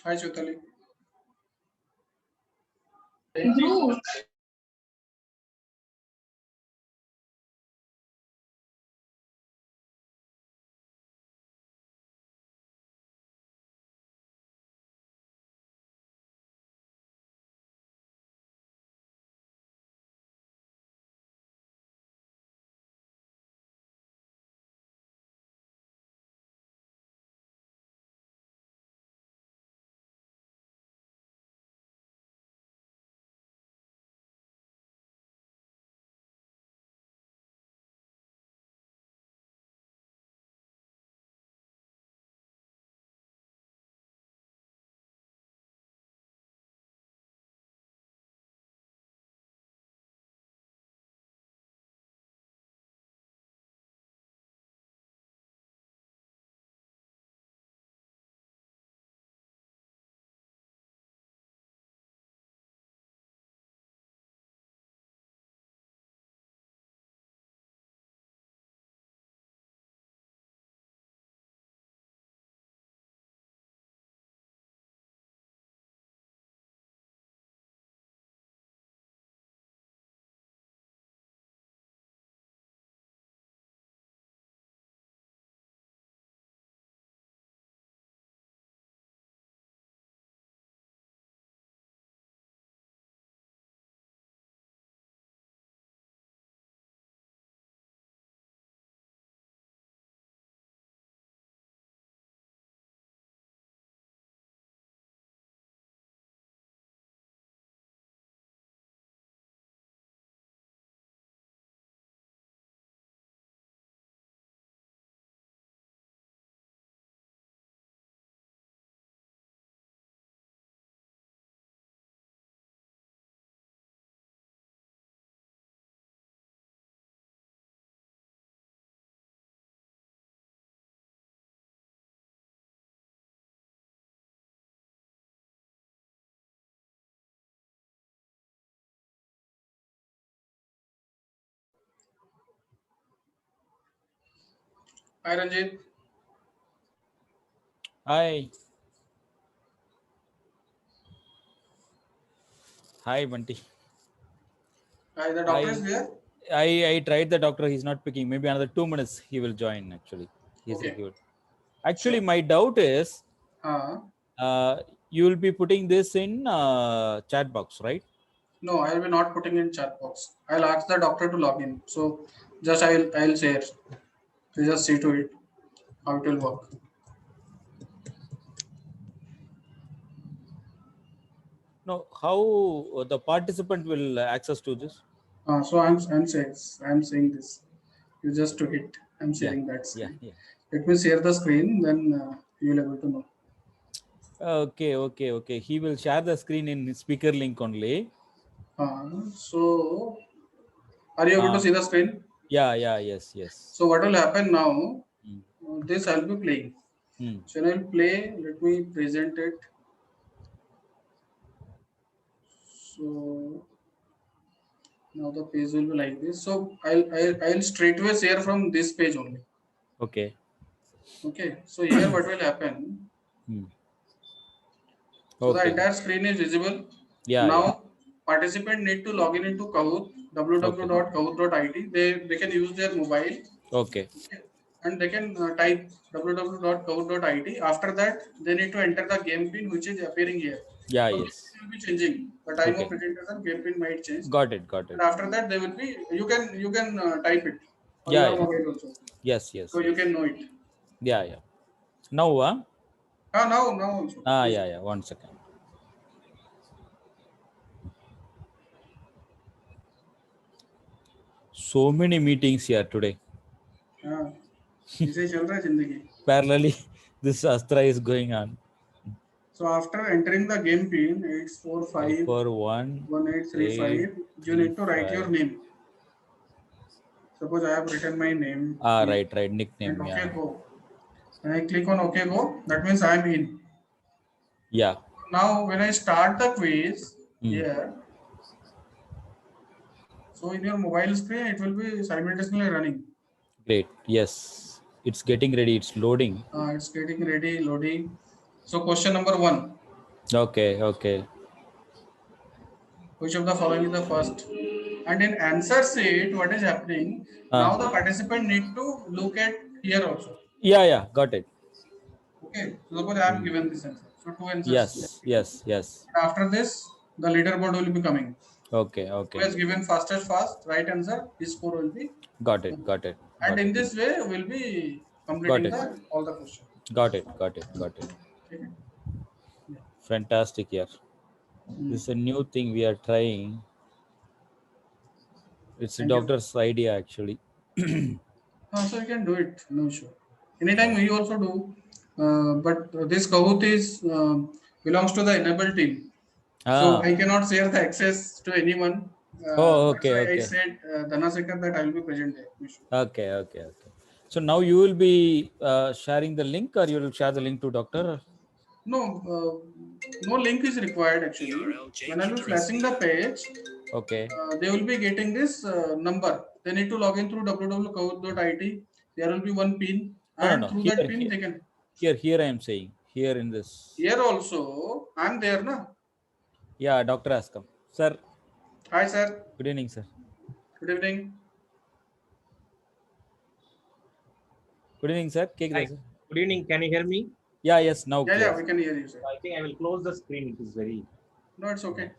Hi, Chutali. Drew, Hi, Ranjit. Hi. Hi, Bunty. Hi, the doctor is there. I tried the doctor. He's not picking. Maybe another 2 minutes he will join. Actually, Okay. good. Actually, Sure. my doubt is, Uh, you will be putting this in chat box, right? no, I will be not putting in chat box. I'll ask the doctor to log in. So just I'll share. You just see to it how it will work. No. How the participant will access to this? So I'm saying this. You just to hit. I'm Yeah. sharing that Yeah. screen. Yeah. Let me share the screen. Then you will able to know. Okay. Okay. Okay. He will share the screen in speaker link only. So are you able to Uh, see the screen? yeah. Yeah. Yes. Yes. So what will happen now? Mm. This I'll be playing. Mm. So when I'll play, let me present it. So now the page will be like this. So I'll straightway share from this page only. Okay. Okay. So here what will happen? Mm. So the Okay. entire screen is visible. Yeah. Yeah. Now participant need to log into Kahoot Okay. www.kahoot.it. They can use their mobile. Okay. Okay. And they can type www.kahoot.it. After that, they need to enter the game pin which is appearing here. Yeah. So game Yes. pin will be changing. The time of Okay. presentation, game pin might change. Got it. Got And it. after that, they will be you can type it on Yeah. your Yeah. mobile also, Yes. Yes. so you Yes. can know it. Yeah. Yeah. Now, Now also. Please. yeah. Yeah. 1 second. So many meetings here today. हाँ ऐसे ही चल रहा है जिंदगी. Parallelly, this Astra is going on. So after entering the game pin 845 541 1835, you need to write your 835. name. Suppose I have written my name here Right. Right. and Nickname. OK Yeah. go. When I click on OK go, that means I am in. Yeah. Now when I start the quiz Mm. here, so in your mobile screen it will be simultaneously running. Great. Yes. It's getting ready. It's loading. It's getting ready, loading. So question number one. Okay, okay. Which of the following is the first? And in answer sheet, what is happening? Now the participant need to look at here also. Yeah, yeah, got it. Okay. So suppose I am given this answer. So two answers. Yes, yes, yes. After this, the leaderboard will be coming. Okay, Who okay. has given fastest fast right answer, his score will be. Got it, got it, And got in it, this way, we'll be got completing it, the all the questions. got it, got it, got it. Okay. Yeah. Fantastic, yeah. Hmm. This is a new thing we are trying. It's a Thank you. doctor's idea, actually. So you can do it, no issue. Anytime we also do, but this Kahoot is belongs to the enable team, so Ah, I cannot share the access to anyone. oh, That's okay, why I okay, said Dhanasekar that I will be present there. No issue. okay, okay, okay. So now you will be sharing the link, or you will share the link to doctor? No, no link is required actually. When I will be flashing the page, Okay. they will be getting this number. They need to log in through www.kahoot.it. There will be one pin, No, no, and no. through Here, that pin here, they can. here I am saying. Here in this. Here also, I'm there, na. Yeah, Doctor has come. Sir, Hi, sir. good evening, sir. Good evening. Good evening, sir. Hi. Kekda, sir. Good evening. Can you hear me? Yeah, yes, now Yeah, clear. we can hear you, sir. I think I will close the screen. It is very. No, it's okay.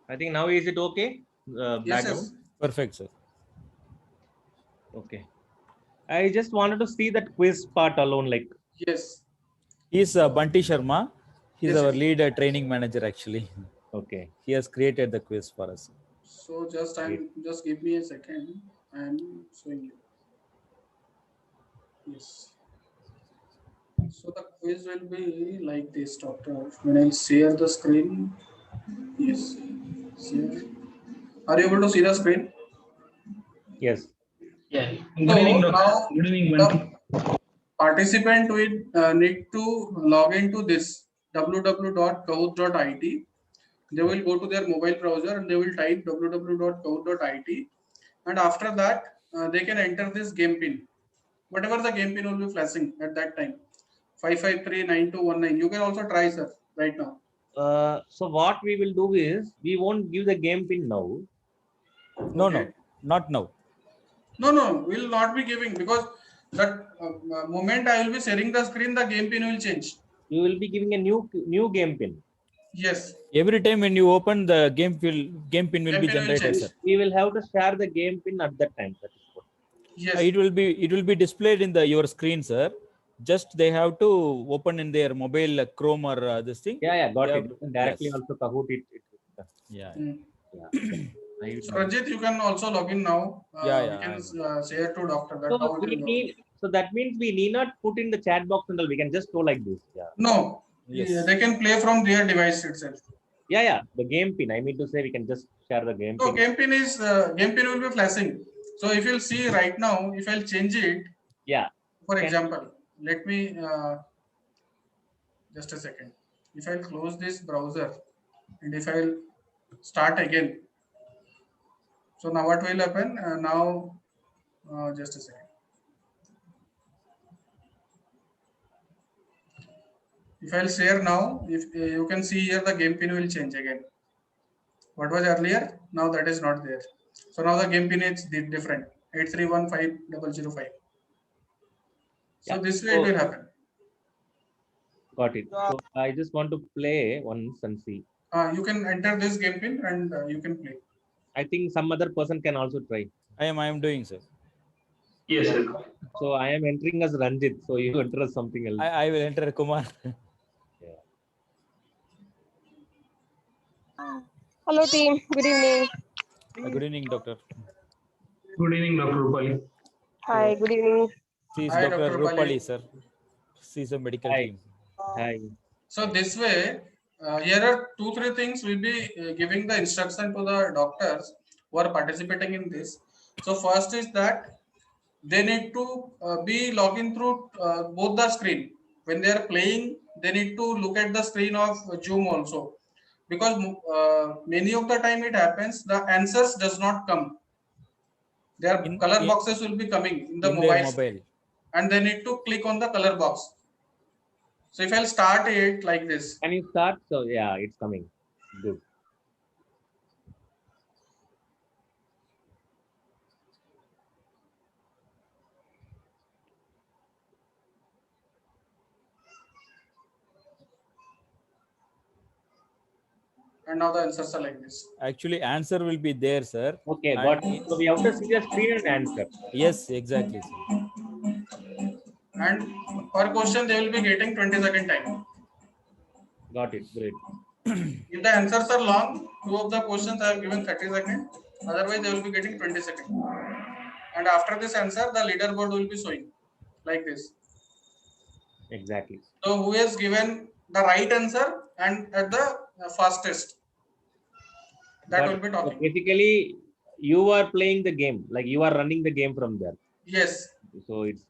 I think now is it okay? Yes, Background. yes. Perfect, sir. Okay. I just wanted to see that quiz part alone. Like, Yes. He's Bunty Sharma. He's Yes, our yes. lead training manager, actually. okay. He has created the quiz for us. So just give me a second. I'm showing you. Yes. So the quiz will be like this, doctor. When I share the screen, yes. Share. Are you able to see the screen? Yes. Yeah. Good So evening, doctor. now Good evening, Bunty. the participant will need to log into this www.kahoot.it. They will go to their mobile browser and they will type www.kahoot.it, and after that they can enter this game pin, whatever the game pin will be flashing at that time, 5539219. You can also try, sir, right now. So what we will do is we won't give the game pin now. No, Okay. no, not now. No, we will not be giving, because that moment I will be sharing the screen, the game pin will change. We will be giving a new game pin. Yes, Every time when you open the game pin will Game be pin will generated, change. sir. We will have to share the game pin at that time. That is what. yes. It will be displayed in your screen, sir. Just they have to open in their mobile Chrome or this thing. Yeah, got They it. have- Directly yes. also Kahoot it. Yeah. Mm. I So Ranjit, you can also log in now. Yeah, We can I'm- share to doctor that So how it we will work. need. So that means we need not put in the chat box and all. We can just go like this. Yeah. No, Yes. they can play from their device itself. Yeah. The game pin. I mean to say we can just share the game No, pin. game pin will be flashing. So if you'll see right now, if I'll change it, Yeah. for Can- example, let me just a second. If I'll close this browser and if I'll start again, so now what will happen? Just a second. If I'll share now, if you can see here, the game pin will change again. What was earlier, now that is not there. So now the game pin is different, 8315005. So Yeah. this way it will happen. Got it. So I just want to play once and see. You can enter this game pin and you can play. I think some other person can also try. I am doing, sir. Yes, sir. So I am entering as Ranjit. So you enter as something else. I will enter Kumar. Hello team, good evening. Good evening, doctor. Good evening, Dr. Rupali. Hi, good evening. She is Hi, Dr. Dr. Rupali, Rupali. sir. She is a medical Hi. team. Hi. So this way, here are 2-3 things we'll be giving the instruction to the doctors who are participating in this. So first is that they need to be login through both the screen. When they are playing, they need to look at the screen of Zoom also, because many of the time it happens the answers does not come. Their In, color in, boxes will be coming in the in their mobile mobile. screen, and they need to click on the color box. So if I'll start it like this, Can you start? So yeah, it's coming. Good. and now the answers are like this. Actually, answer will be there, sir. Okay, And got it. So we have to see the screen and answer. yes, exactly, sir. And per question they will be getting 20-second time. Got it. Great. If the answers are long, two of the questions I have given 30 seconds. Otherwise, they will be getting 20 seconds. And after this answer, the leaderboard will be showing like this. Exactly. So who has given the right answer and at the fastest, that Got will it. be So talking. basically, you are playing the game, like you are running the game from there. Yes. So it's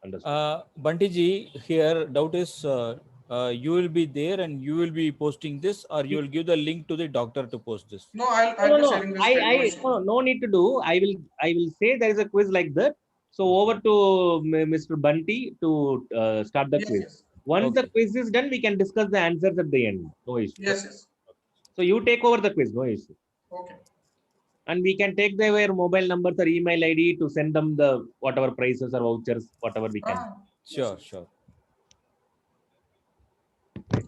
understood. Bunty ji, here doubt is you will be there and you will be posting this, or you will give the link to the doctor to post this. No, I'll No, be no, sharing the screen. No I issue. no need to do. I will say there is a quiz like that. So over to Mr. Bunty to start the Yes, quiz. yes. Once the Okay. quiz is done, we can discuss the answers at the end. No issue. Yes, yes. So you take over the quiz. No issue. Okay. And we can take their mobile numbers or email ID to send them the whatever prices or vouchers, whatever we can. Sure, sure.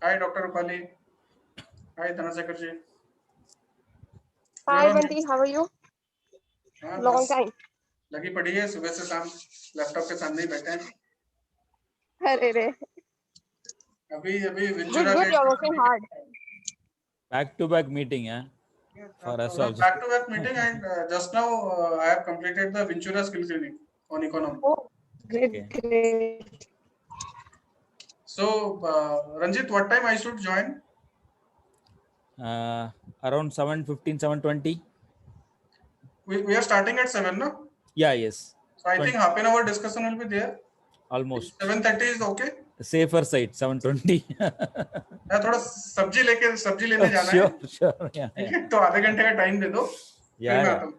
Hi, Dr. Rupali. Hi, Dhanashekhar ji. Hi, Bunty. How are you? हाँ, Long बस time. लगी पड़ी है सुबह से शाम laptop के सामने ही बैठे हैं. Arre, re. अभी Good, Ventura good. Gate You're working hard. Back to back meeting, for us also. back to back meeting, and just now I have completed the Ventura skill clinic on economy. Oh, great, Okay. great. So Ranjit, what time I should join? Around 7:15, 7:20. We are starting at 7, no? Yeah, yes. So I 20. think half an hour discussion will be there. Almost. 7:30 is okay. Safer side, 7:20. मैं थोड़ा सब्जी लेने जाना है. Sure, sure. Yeah, ठीक yeah. है, तो आधे घंटे का टाइम दे दो. फिर Yeah, मैं yeah. आता हूँ.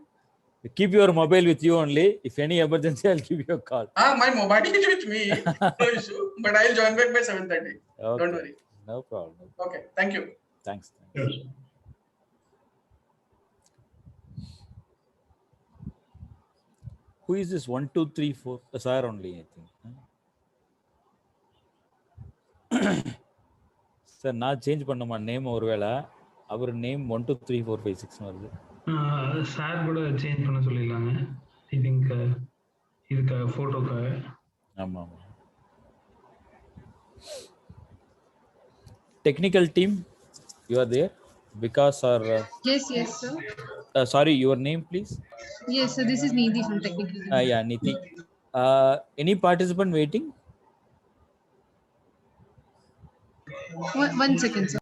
Keep your mobile with you only. If any emergency, I'll give you a call. हाँ, my mobile is with me. No issue. But I'll join back by 7:30. Okay. Don't worry. No problem. Okay. Thank you. Thanks. Yes. Who is this 1, 2, 3, 4? Sir only, I think. Sir, நான் change பண்ணுமா name ஒருவேளை அவர் name 1 2 3 4 5 6 வருது. Sir கூட change பண்ண சொல்லிடலாங்க. I think இதுக்காக போட்டோக்காக. ஆமா ஆமா. Technical team, you are there? Vikas or Yes, sir. sorry, your name please? Yes, so this is Nidhi from technical. Yeah, Niti. Any participant waiting? One second, sir.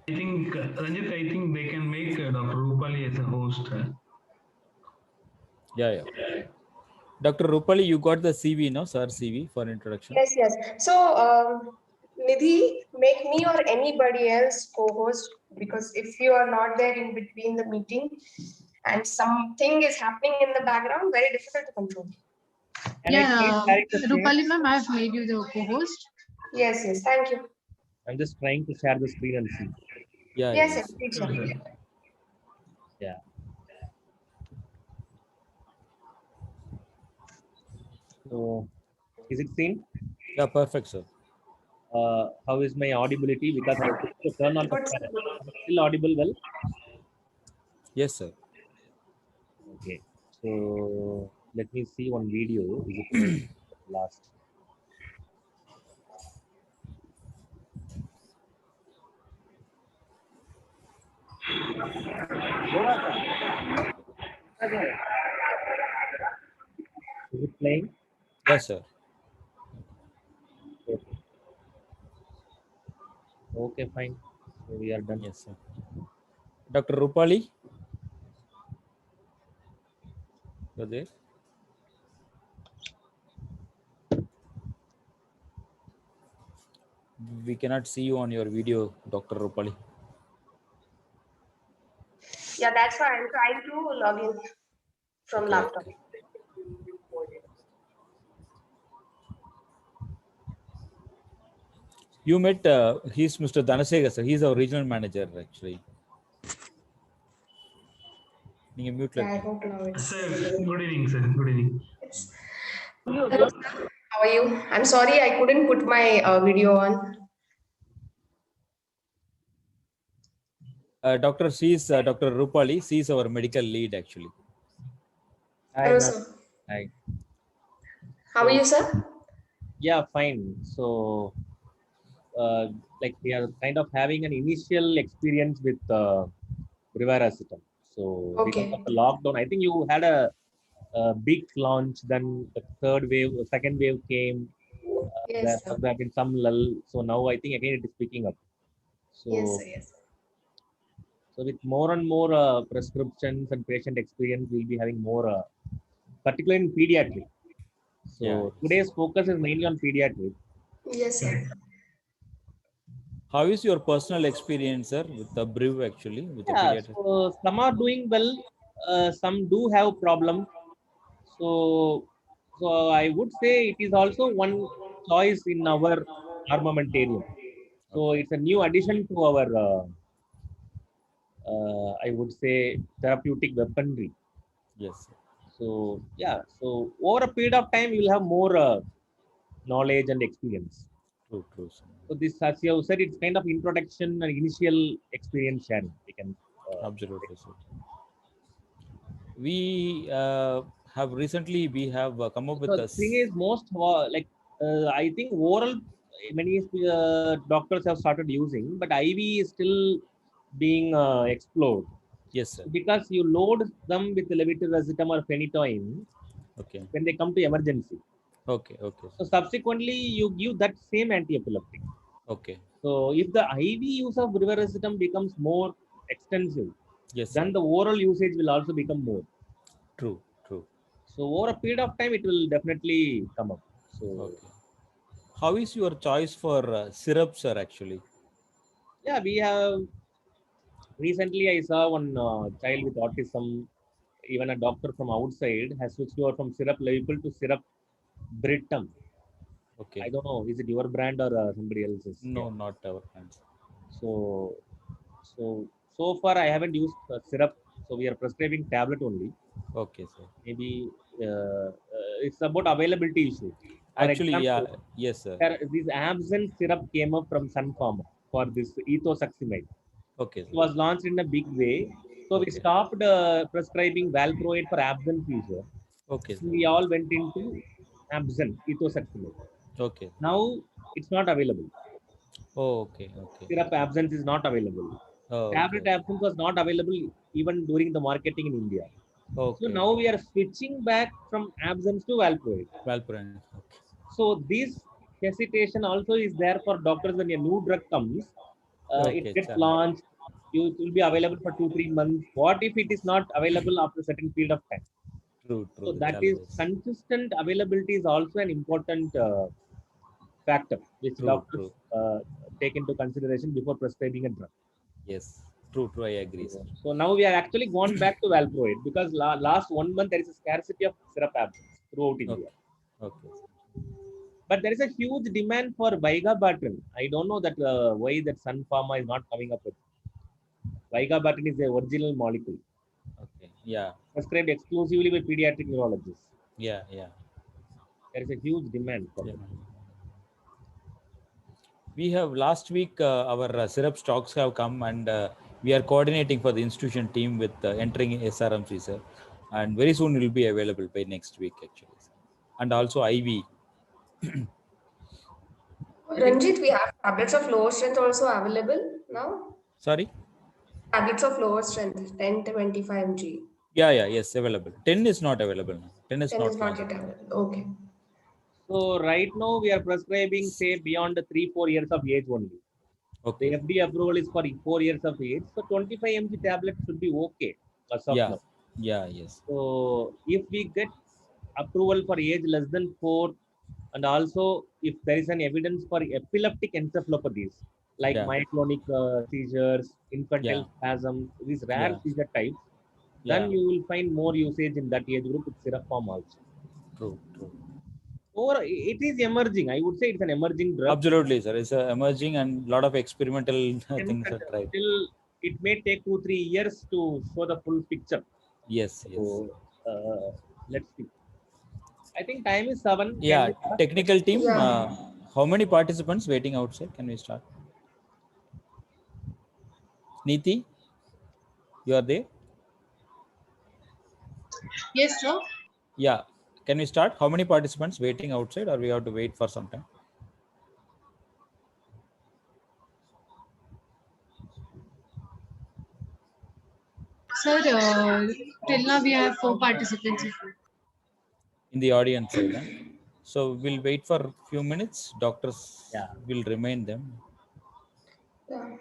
I think Ranjit, I think they can make Dr. Rupali as a host. Yeah. Dr. Rupali, you got the CV, no? Sir CV for introduction. Yes, yes. So, Nidhi, make me or anybody else co-host, because if you are not there in between the meeting and something is happening in the background, very difficult to control. Can I please direct the screen? Rupali ma'am, I have made you the co-host. Yes, yes. Thank you. I'm just trying to share the screen and see. Yeah. Yes, yes. Please, sir. Yeah. So, is it seen? Yeah, perfect, sir. How is my audibility? Because I have to turn on the Good, sir. camera. Still audible well? Yes, sir. Okay. So, let me see one video. Is it last? Is it playing? Yes, sir. Okay, fine. So we are done. Yes, sir. Dr. Rupali? You're there? We cannot see you on your video, Dr. Rupali. Yeah, that's why I'm trying to log in from Okay, laptop. okay. You met, he's Mr. Dhanasega, sir. He's our regional manager, actually. நீங்க மியூட்ல Yeah, I இருக்கீங்க. hope now it's. Sir, good evening, sir. Good evening. Hello, sir. How are you? I'm sorry I couldn't put my video on. Doctor, she's Dr. Rupali. She's our medical lead, actually. Hi, Hello, ma'am. sir. Hi. How are you, sir? Yeah, fine. So, like we are kind of having an initial experience with Brivaracetam. So, because Okay. of the lockdown, I think you had a big launch. Then the third wave, second wave came. Yes, sir. There have been some lull. So now I think again it is picking up. So, Yes, sir. Yes. so with more and more prescriptions and patient experience, we'll be having more, particularly in pediatric. So Yeah. today's focus is mainly on pediatric. Yes, sir. How is your personal experience, sir, with the Briv, actually, with the Yeah, pediatric? so some are doing well, some do have problems. So I would say it is also one choice in our armamentarium. So it's a new addition to our, I would say, therapeutic weaponry. Yes, sir. So yeah, so over a period of time, you will have more knowledge and experience. True, true, sir. So this, as you have said, it's kind of introduction and initial experience sharing. We can. Absolutely, sir. We have recently come up with So the this. thing is, most I think oral many doctors have started using, but IV is still being explored Yes, sir. because you load them with levetiracetam or phenytoin Okay, when they come to emergency. okay, okay, So sir. subsequently, you give that same anti-epileptic. Okay. So if the IV use of brivaracetam becomes more extensive, Yes, then sir. the oral usage will also become more. True, true. So over a period of time, it will definitely come up. So Okay. How is your choice for syrups, sir, actually? yeah, we have recently I saw one child with autism. Even a doctor from outside has switched over from syrup Levical to syrup Britam. Okay. I don't know, is it your brand or somebody else's? No, Yeah. not our hands. So, so far I haven't used syrup. So we are prescribing tablet only. Okay, sir. Maybe it's about availability issue. For Actually, example, yeah. Yes, sir. this Absent syrup came up from Sun Pharma for this ethosuximide. Okay, It sir. was launched in a big way. So we Okay. stopped prescribing valproate for Absent seizure. Okay, sir. We all went into Absent ethosuximide. Okay. Now it's not available. Oh, okay, okay. Syrup Absent is not available. Oh, Tablet okay. Absent was not available even during the marketing in India. Okay. So now we are switching back from Absent to valproate. Valproate. Okay. So this hesitation also is there for doctors when a new drug comes. It Okay, gets sir. launched. It will be available for 2-3 months. What if it is not available after a certain period of time? True, true. So the that is challenges. consistent availability is also an important factor which True, doctors true. take into consideration before prescribing a drug. Yes. True, true. I agree, sir. So now we are actually gone back to valproate because last 1 month there is a scarcity of syrup absence throughout India. Okay. But there is a huge demand for Vigabatrin. I don't know that why that Sun Pharma is not coming up with. Vigabatrin is the original molecule Okay. Yeah. prescribed exclusively by pediatric neurologists. Yeah. Yeah. There is a huge demand for Yeah. it. We have last week our syrup stocks have come, and we are coordinating for the institution team with entering SRMC, sir, and very soon it will be available by next week, actually, sir. And also IV. Ranjit, we have tablets of lower strength also available now. Sorry. Tablets of lower strength, 10 to 25 mg. Yeah. Yeah. Yes, available. 10 is not available now. 10 is 10 not is not launched. yet available. Okay. So right now we are prescribing say beyond the 3-4 years of age only. Okay. The FDA approval is for 4 years of age. So 25 mg tablet should be okay as of Yeah. now. Yeah, yes. So if we get approval for age less than 4, and also if there is an evidence for epileptic encephalopathies like Yeah, myoclonic seizures, infantile yeah, spasms, these rare yeah, seizure types, then yeah. you will find more usage in that age group with syrup form also. True, true. Or it is emerging. I would say it's an emerging drug. Absolutely, sir. It's emerging and lot of experimental things And are tried. still, it may take 2-3 years to show the full picture. Yes, yes. So let's see. I think time is 7. Can Yeah, we start? technical team. Yeah. How many participants waiting outside? Can we start? Neeti, you are there? Yes, sir. Yeah. Can we start? How many participants waiting outside, or we have to wait for some time? Sir, till now we have 4 participants. In the audience side. Huh? So we'll wait for a few minutes. Doctors Yeah. will remind them. Yeah.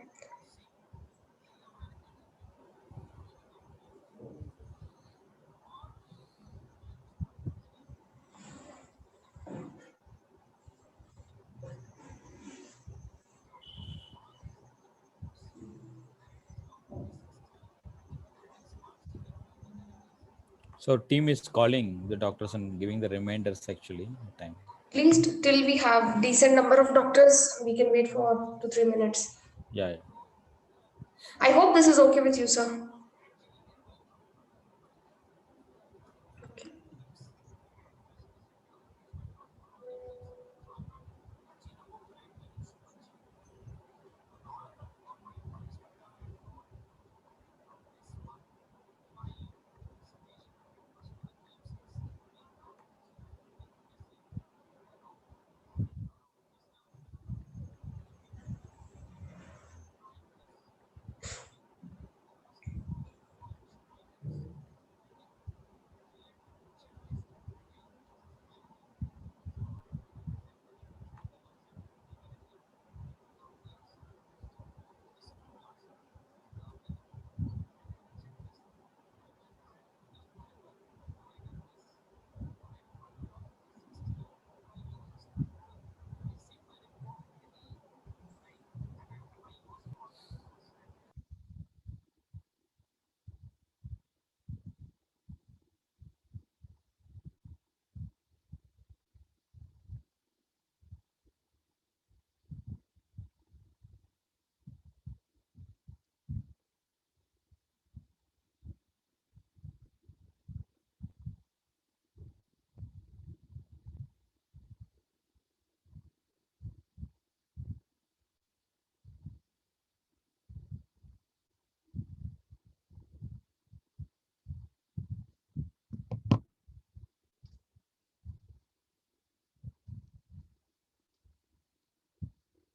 So team is calling the doctors and giving the reminders actually. Time. At least till we have decent number of doctors, we can wait for 2-3 minutes. Yeah, yeah. I hope this is okay with you, sir.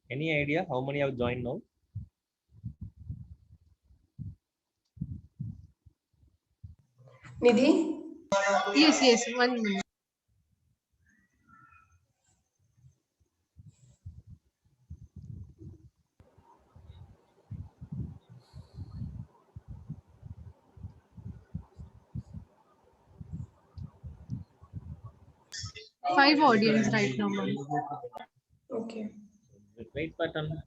Any idea how many have joined now? Nidhi? Yes, yes, 1 minute. 5 audience right now, ma'am. Okay. Wait button.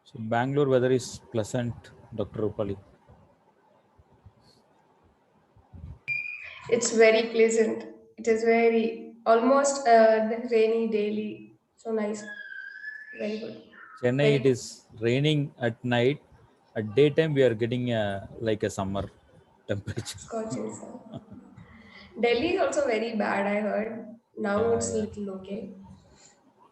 So Bangalore weather is pleasant, Dr. Rupali. It's very pleasant. It is very almost rainy daily. So nice. Very good. Chennai, Very it good. is raining at night. At daytime, we are getting like a summer temperature. Scorching sun. Delhi is also very bad, I heard. Now Yeah, it's a yeah. little okay.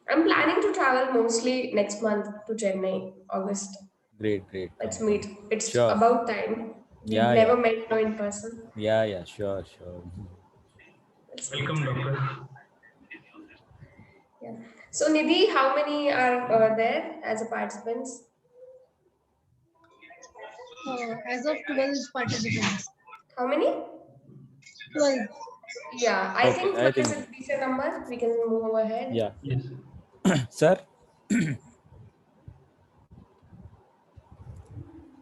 I'm planning to travel mostly next month to Chennai, August. Great, great. Let's Come, meet. come. It's Sure. about time. We've Yeah, yeah. never met now in person. Yeah, yeah. Sure, sure. Let's meet. Welcome, doctor. Yeah. So Nidhi, how many are there as a participants? As of 12 participants. How many? 12. Yeah, I Okay, think I 12 is think, a decent number. We can move ahead. yeah. Yes. Sir?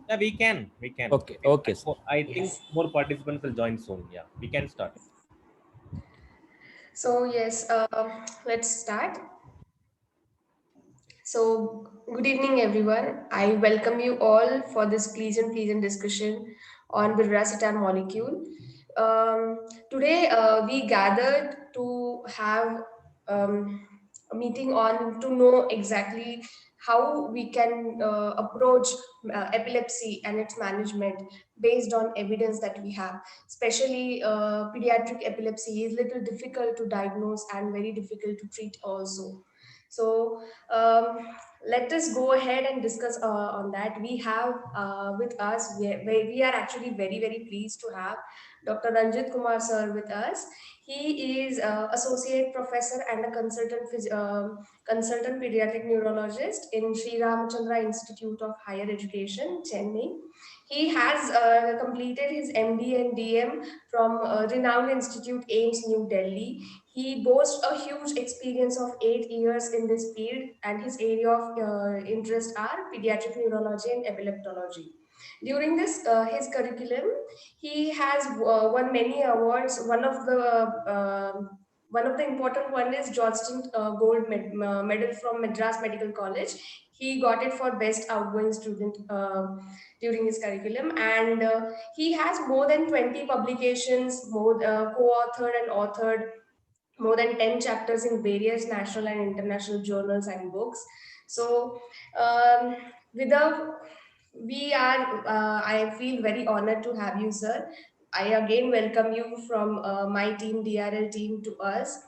Yeah, we can. We can. Okay, okay, sir. I think Yes. more participants will join soon. Yeah, we can start. So yes, let's start. So good evening, everyone. I welcome you all for this pleasant discussion on the Viracetam molecule. Today, we gathered to have um, a meeting on to know exactly how we can approach epilepsy and its management based on evidence that we have. Especially pediatric epilepsy is little difficult to diagnose and very difficult to treat also. So let us go ahead and discuss on that. We have with us, we are actually very pleased to have Dr. Ranjit Kumar sir with us. He is associate professor and a consultant pediatric neurologist in Sri Ramachandra Institute of Higher Education, Chennai. He has completed his MD and DM from renowned institute AIMS New Delhi. He boasts a huge experience of 8 years in this field, and his area of interest are pediatric neurology and epileptology. During this his curriculum, he has won many awards. One of the important one is Johnston Gold Medal from Madras Medical College. He got it for best outgoing student during his curriculum, and he has more than 20 publications, more co-authored and authored more than 10 chapters in various national and international journals and books. So, without we are, I feel very honored to have you, sir. I again welcome you from my team, DRL team, to us.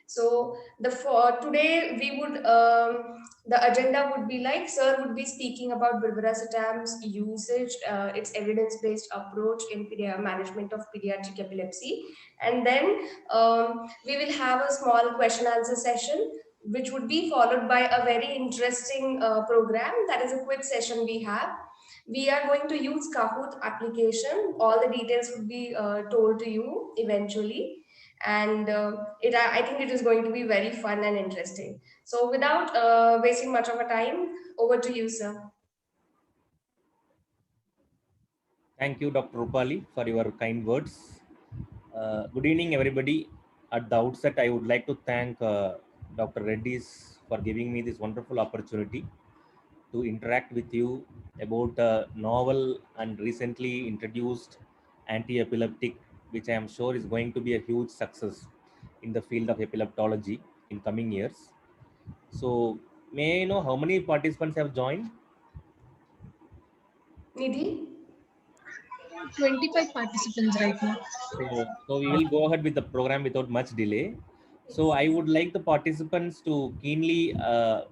So the for today we would the agenda would be like sir would be speaking about Brivaracetam's usage, its evidence-based approach in management of pediatric epilepsy, and then we will have a small question answer session, which would be followed by a very interesting program that is a quick session we have. We are going to use Kahoot application. All the details would be told to you eventually, and I think it is going to be very fun and interesting. So without wasting much of a time, over to you, sir. Thank you, Dr. Rupali, for your kind words. Good evening, everybody. At the outset, I would like to thank Dr. Reddy's for giving me this wonderful opportunity to interact with you about a novel and recently introduced anti-epileptic, which I am sure is going to be a huge success in the field of epileptology in coming years. So, may I know how many participants have joined? Nidhi? 25 participants right now. So we will go ahead with the program without much delay. So I would like the participants to keenly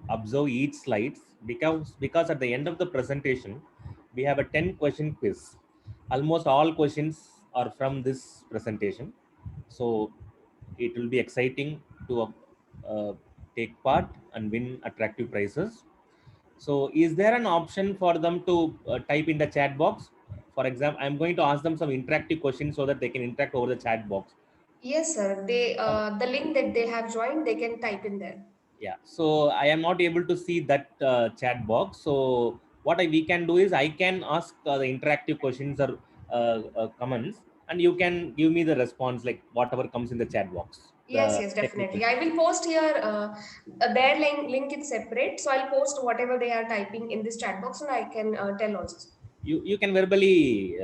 observe each slides because at the end of the presentation, we have a 10 question quiz. Almost all questions are from this presentation. So it will be exciting to take part and win attractive prizes. So is there an option for them to type in the chat box? For example, I'm going to ask them some interactive questions so that they can interact over the chat box. Yes, sir. They the link that they have joined, they can type in there. Yeah. So I am not able to see that chat box. So what we can do is I can ask the interactive questions or comments. and you can give me the response like whatever comes in the chat box. Yes, the yes, technical. definitely. I will post here. Their link is separate, so I'll post whatever they are typing in this chat box, and I can tell also. You can verbally.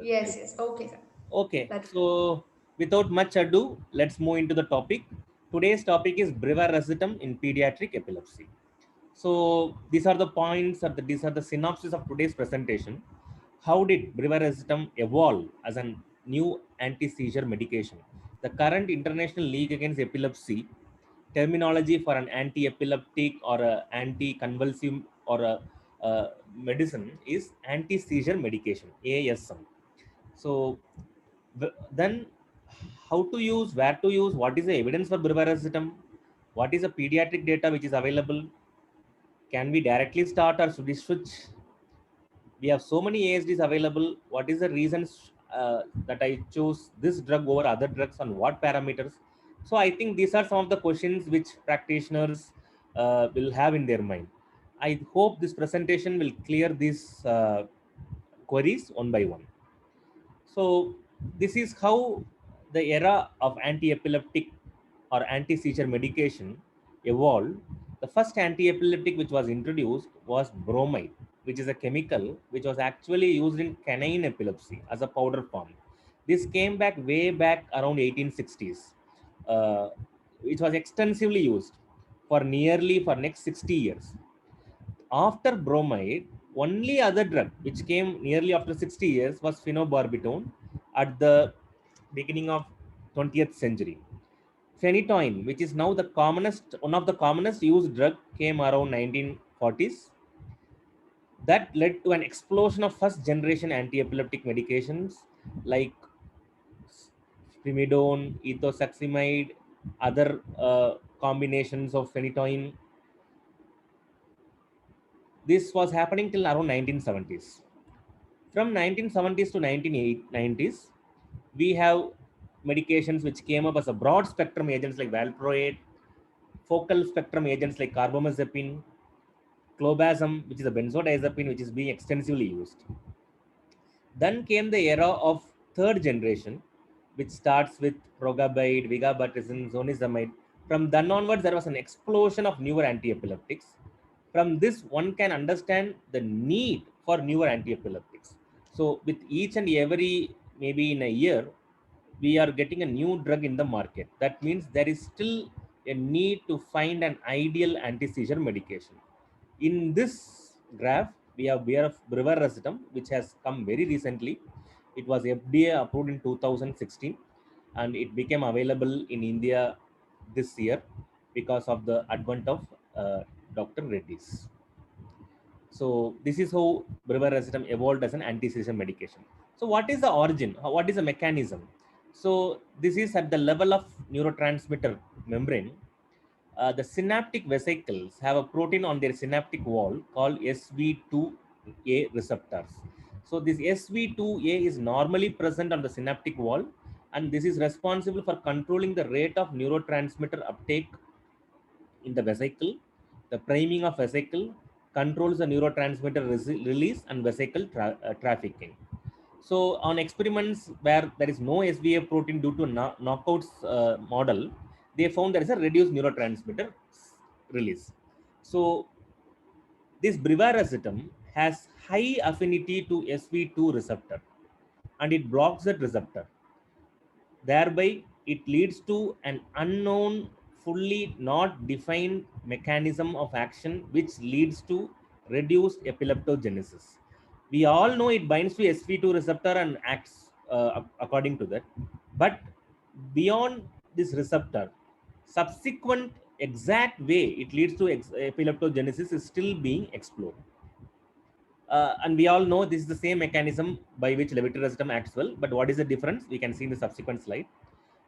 Yes, yes. Okay, sir. Okay, That's so without much ado, let's move into the topic. Today's topic is brivaracetam in pediatric epilepsy. So these are the points, or these are the synopsis of today's presentation. How did brivaracetam evolve as a new anti-seizure medication? The current International League Against Epilepsy terminology for an anti-epileptic or a anti-convulsive or a medicine is anti-seizure medication, ASM. So then how to use, where to use, what is the evidence for brivaracetam, what is the pediatric data which is available, can we directly start or should we switch? We have so many ASDs available. What is the reasons that I chose this drug over other drugs, on what parameters? So I think these are some of the questions which practitioners will have in their mind. I hope this presentation will clear these queries one by one. So this is how the era of anti-epileptic or anti-seizure medication evolved. The first anti-epileptic which was introduced was bromide, which is a chemical which was actually used in canine epilepsy as a powder form. This came back way back around 1860s. It was extensively used for next 60 years. After bromide, only other drug which came nearly after 60 years was phenobarbital at the beginning of 20th century. Phenytoin, which is now one of the commonest used drug, came around 1940s. That led to an explosion of first generation anti-epileptic medications like primidone, ethosuximide, other combinations of phenytoin. This was happening till around 1970s. From 1970s to 1990s, we have medications which came up as a broad spectrum agents like valproate, focal spectrum agents like carbamazepine, clobazam, which is a benzodiazepine, which is being extensively used. Then came the era of third generation, which starts with progabide, vigabatrin, zonisamide. From then onwards, there was an explosion of newer anti-epileptics. From this, one can understand the need for newer anti-epileptics. So with each and every, maybe in a year, we are getting a new drug in the market. That means there is still a need to find an ideal anti-seizure medication. In this graph, we have brivaracetam, which has come very recently. It was FDA approved in 2016, and it became available in India this year because of the advent of Dr. Reddy's. So this is how brivaracetam evolved as an anti-seizure medication. So what is the origin? What is the mechanism? So this is at the level of neurotransmitter membrane. The synaptic vesicles have a protein on their synaptic wall called SV2A receptors. So this SV2A is normally present on the synaptic wall, and this is responsible for controlling the rate of neurotransmitter uptake in the vesicle. The priming of vesicle controls the neurotransmitter release and vesicle trafficking. So on experiments where there is no SVA protein due to knockouts model, they found there is a reduced neurotransmitter release. So this brivaracetam has high affinity to SV2 receptor, and it blocks that receptor. Thereby, it leads to an unknown, fully not defined mechanism of action, which leads to reduced epileptogenesis. We all know it binds to SV2 receptor and acts according to that. But beyond this receptor, subsequent exact way it leads to epileptogenesis is still being explored. And we all know this is the same mechanism by which levetiracetam acts well. But what is the difference? We can see in the subsequent slide.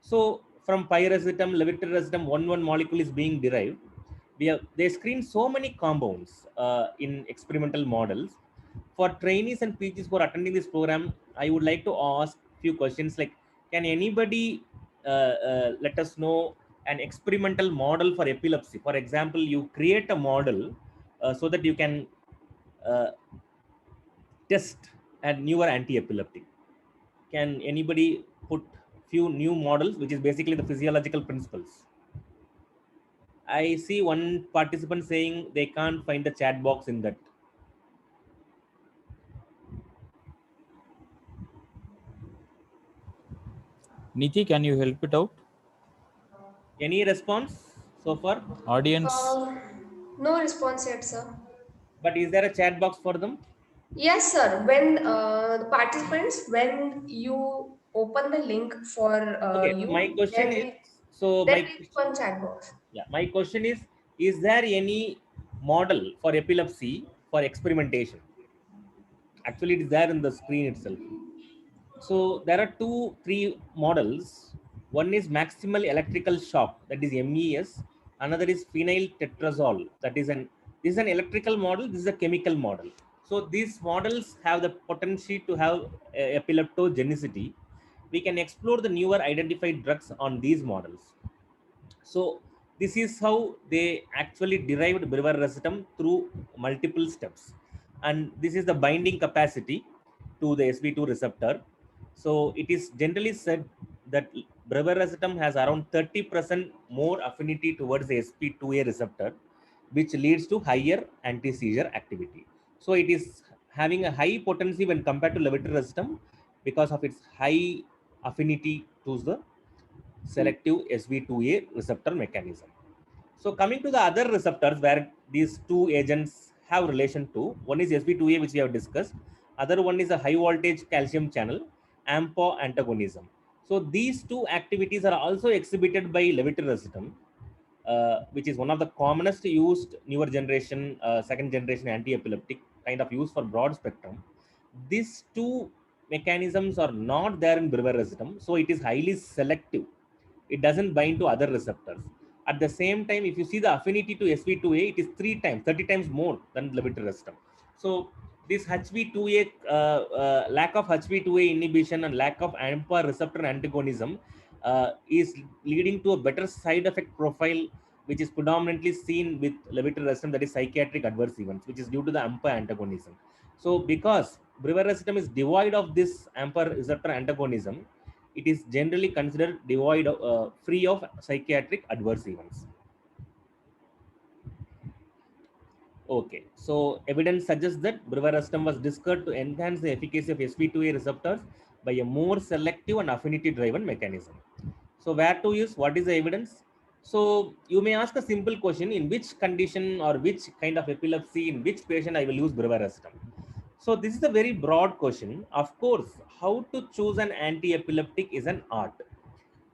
So from pyracetam, levetiracetam, one molecule is being derived. They screen so many compounds in experimental models. For trainees and PGs who are attending this program, I would like to ask few questions like, can anybody let us know an experimental model for epilepsy? For example, you create a model so that you can test a newer anti-epileptic. Can anybody put few new models, which is basically the physiological principles? I see one participant saying they can't find the chat box in that. Niti, can you help it out? Any response so far? Audience, No response yet, sir. But is there a chat box for them? Yes, sir. When the participants, when you open the link for Okay, my you, question is, there is one chat box. my question is there any model for epilepsy for experimentation? Actually, it is there in the screen itself. So there are three models. One is maximal electrical shock, that is MES. Another is phenyl tetrazole, that is this is an electrical model. This is a chemical model. So these models have the potential to have epileptogenicity. We can explore the newer identified drugs on these models. So this is how they actually derived brivaracetam through multiple steps. And this is the binding capacity to the SV2 receptor. So it is generally said that brivaracetam has around 30% more affinity towards the SP2A receptor, which leads to higher anti-seizure activity. So it is having a high potency when compared to levetiracetam because of its high affinity to the selective SV2A receptor mechanism. So coming to the other receptors where these two agents have relation to, one is SV2A, which we have discussed. Other one is a high voltage calcium channel, AMPA antagonism. So these two activities are also exhibited by levetiracetam, which is one of the commonest used newer generation, second generation anti-epileptic kind of used for broad spectrum. These two mechanisms are not there in brivaracetam, so it is highly selective. It doesn't bind to other receptors. At the same time, if you see the affinity to SV2A, it is 30 times more than levetiracetam. So this HV2A, lack of HV2A inhibition and lack of AMPA receptor antagonism is leading to a better side effect profile, which is predominantly seen with levetiracetam, that is psychiatric adverse events, which is due to the AMPA antagonism. So because brivaracetam is devoid of this AMPA receptor antagonism, it is generally considered devoid of, free of psychiatric adverse events. Okay, so evidence suggests that brivaracetam was discovered to enhance the efficacy of SV2A receptors by a more selective and affinity-driven mechanism. So where to use? What is the evidence? So you may ask a simple question: in which condition or which kind of epilepsy, in which patient I will use brivaracetam? So this is a very broad question. Of course, how to choose an anti-epileptic is an art.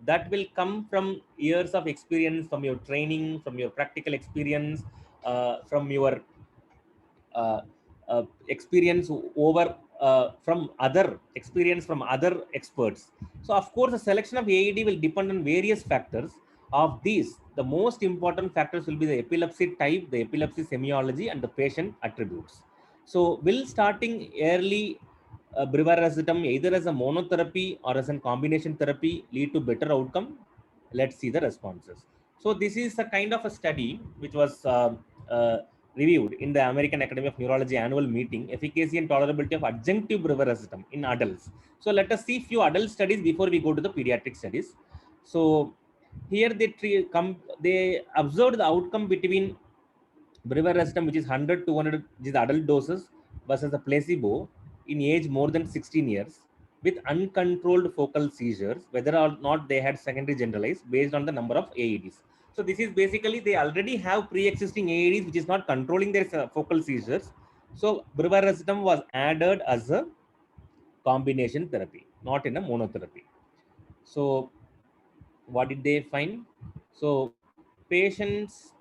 That will come from years of experience, from your training, from your practical experience, from your experience over from other experience from other experts. So of course, the selection of AED will depend on various factors. Of these, the most important factors will be the epilepsy type, the epilepsy semiology, and the patient attributes. So will starting early brivaracetam either as a monotherapy or as a combination therapy lead to better outcome? Let's see the responses. So this is a kind of a study which was reviewed in the American Academy of Neurology annual meeting, efficacy and tolerability of adjunctive brivaracetam in adults. So let us see few adult studies before we go to the pediatric studies. So here they observed the outcome between brivaracetam, which is 100, 200, which is adult doses, versus the placebo in age more than 16 years with uncontrolled focal seizures, whether or not they had secondary generalized based on the number of AEDs. So this is basically they already have pre-existing AEDs which is not controlling their focal seizures. So brivaracetam was added as a combination therapy, not in a monotherapy. So what did they find? So patients,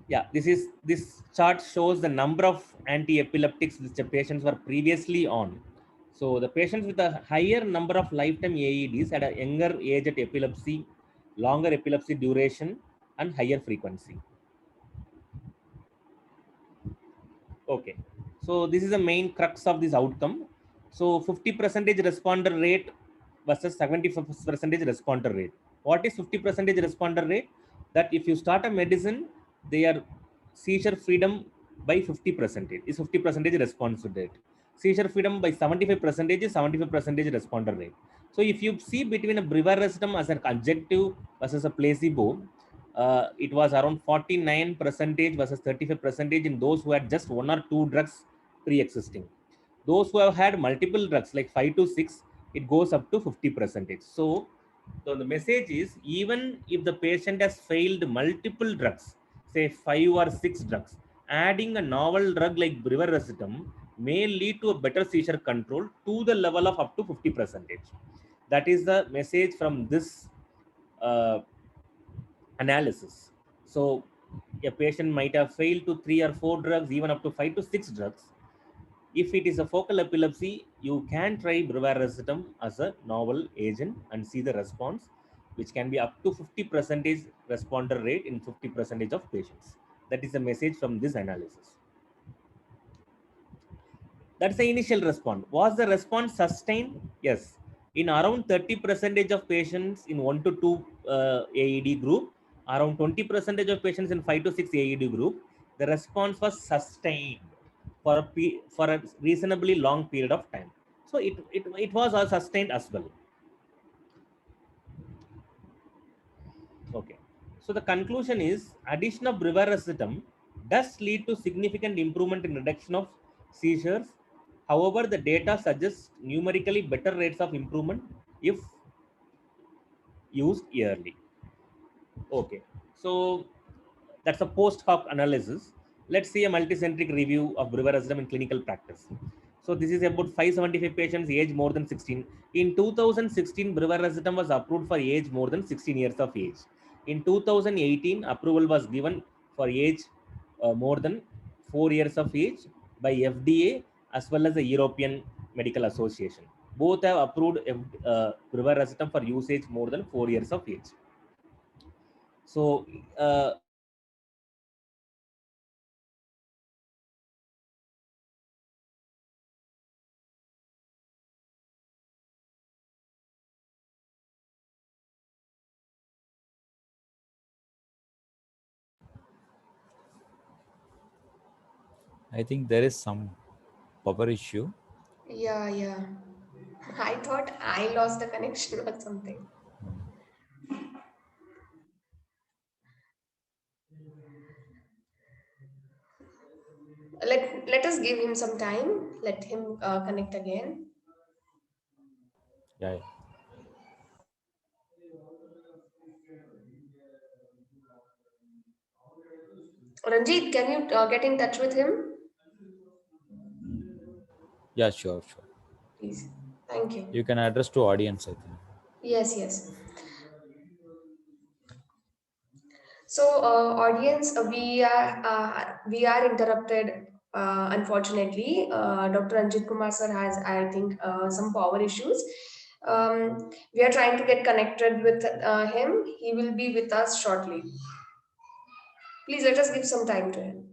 yeah, this chart shows the number of anti-epileptics which the patients were previously on. So the patients with a higher number of lifetime AEDs had a younger age at epilepsy, longer epilepsy duration, and higher frequency. Okay, so this is the main crux of this outcome. So 50% responder rate versus 75% responder rate. What is 50% responder rate? That if you start a medicine, they are seizure freedom by 50% is 50% response rate. seizure freedom by 75% is 75% responder rate. So if you see between a brivaracetam as an adjective versus a placebo, it was around 49% versus 35% in those who had just 1 or 2 drugs pre-existing. Those who have had multiple drugs like 5 to 6, it goes up to 50%. So the message is, even if the patient has failed multiple drugs, say 5 or 6 drugs, adding a novel drug like brivaracetam may lead to a better seizure control to the level of up to 50%. That is the message from this uh, analysis. So a patient might have failed to 3 or 4 drugs, even up to 5 to 6 drugs. If it is a focal epilepsy, you can try brivaracetam as a novel agent and see the response, which can be up to 50% responder rate in 50% of patients. That is the message from this analysis. That's the initial response. Was the response sustained? Yes. In around 30% of patients in 1 to 2 AED group, around 20% of patients in 5 to 6 AED group, the response was sustained for a reasonably long period of time. So it was sustained as well. Okay. So the conclusion is, addition of brivaracetam does lead to significant improvement in reduction of seizures. However, the data suggests numerically better rates of improvement if used yearly. Okay. So that's a post hoc analysis. Let's see a multicentric review of brivaracetam in clinical practice. So this is about 575 patients age more than 16. In 2016, brivaracetam was approved for age more than 16 years of age. In 2018, approval was given for age more than 4 years of age by FDA as well as the European Medical Association. Both have approved brivaracetam for usage more than 4 years of age. So I think there is some power issue. Yeah, yeah. I thought I lost the connection or something. Let us give him some time. Let him connect again. Yeah. Ranjit, can you get in touch with him? Yeah, sure. Please. Thank you. You can address to audience, I think. Yes, yes. So, audience, we are interrupted. Unfortunately, Dr. Anjit Kumar sir has, I think, some power issues. We are trying to get connected with him. He will be with us shortly. Please let us give some time to him.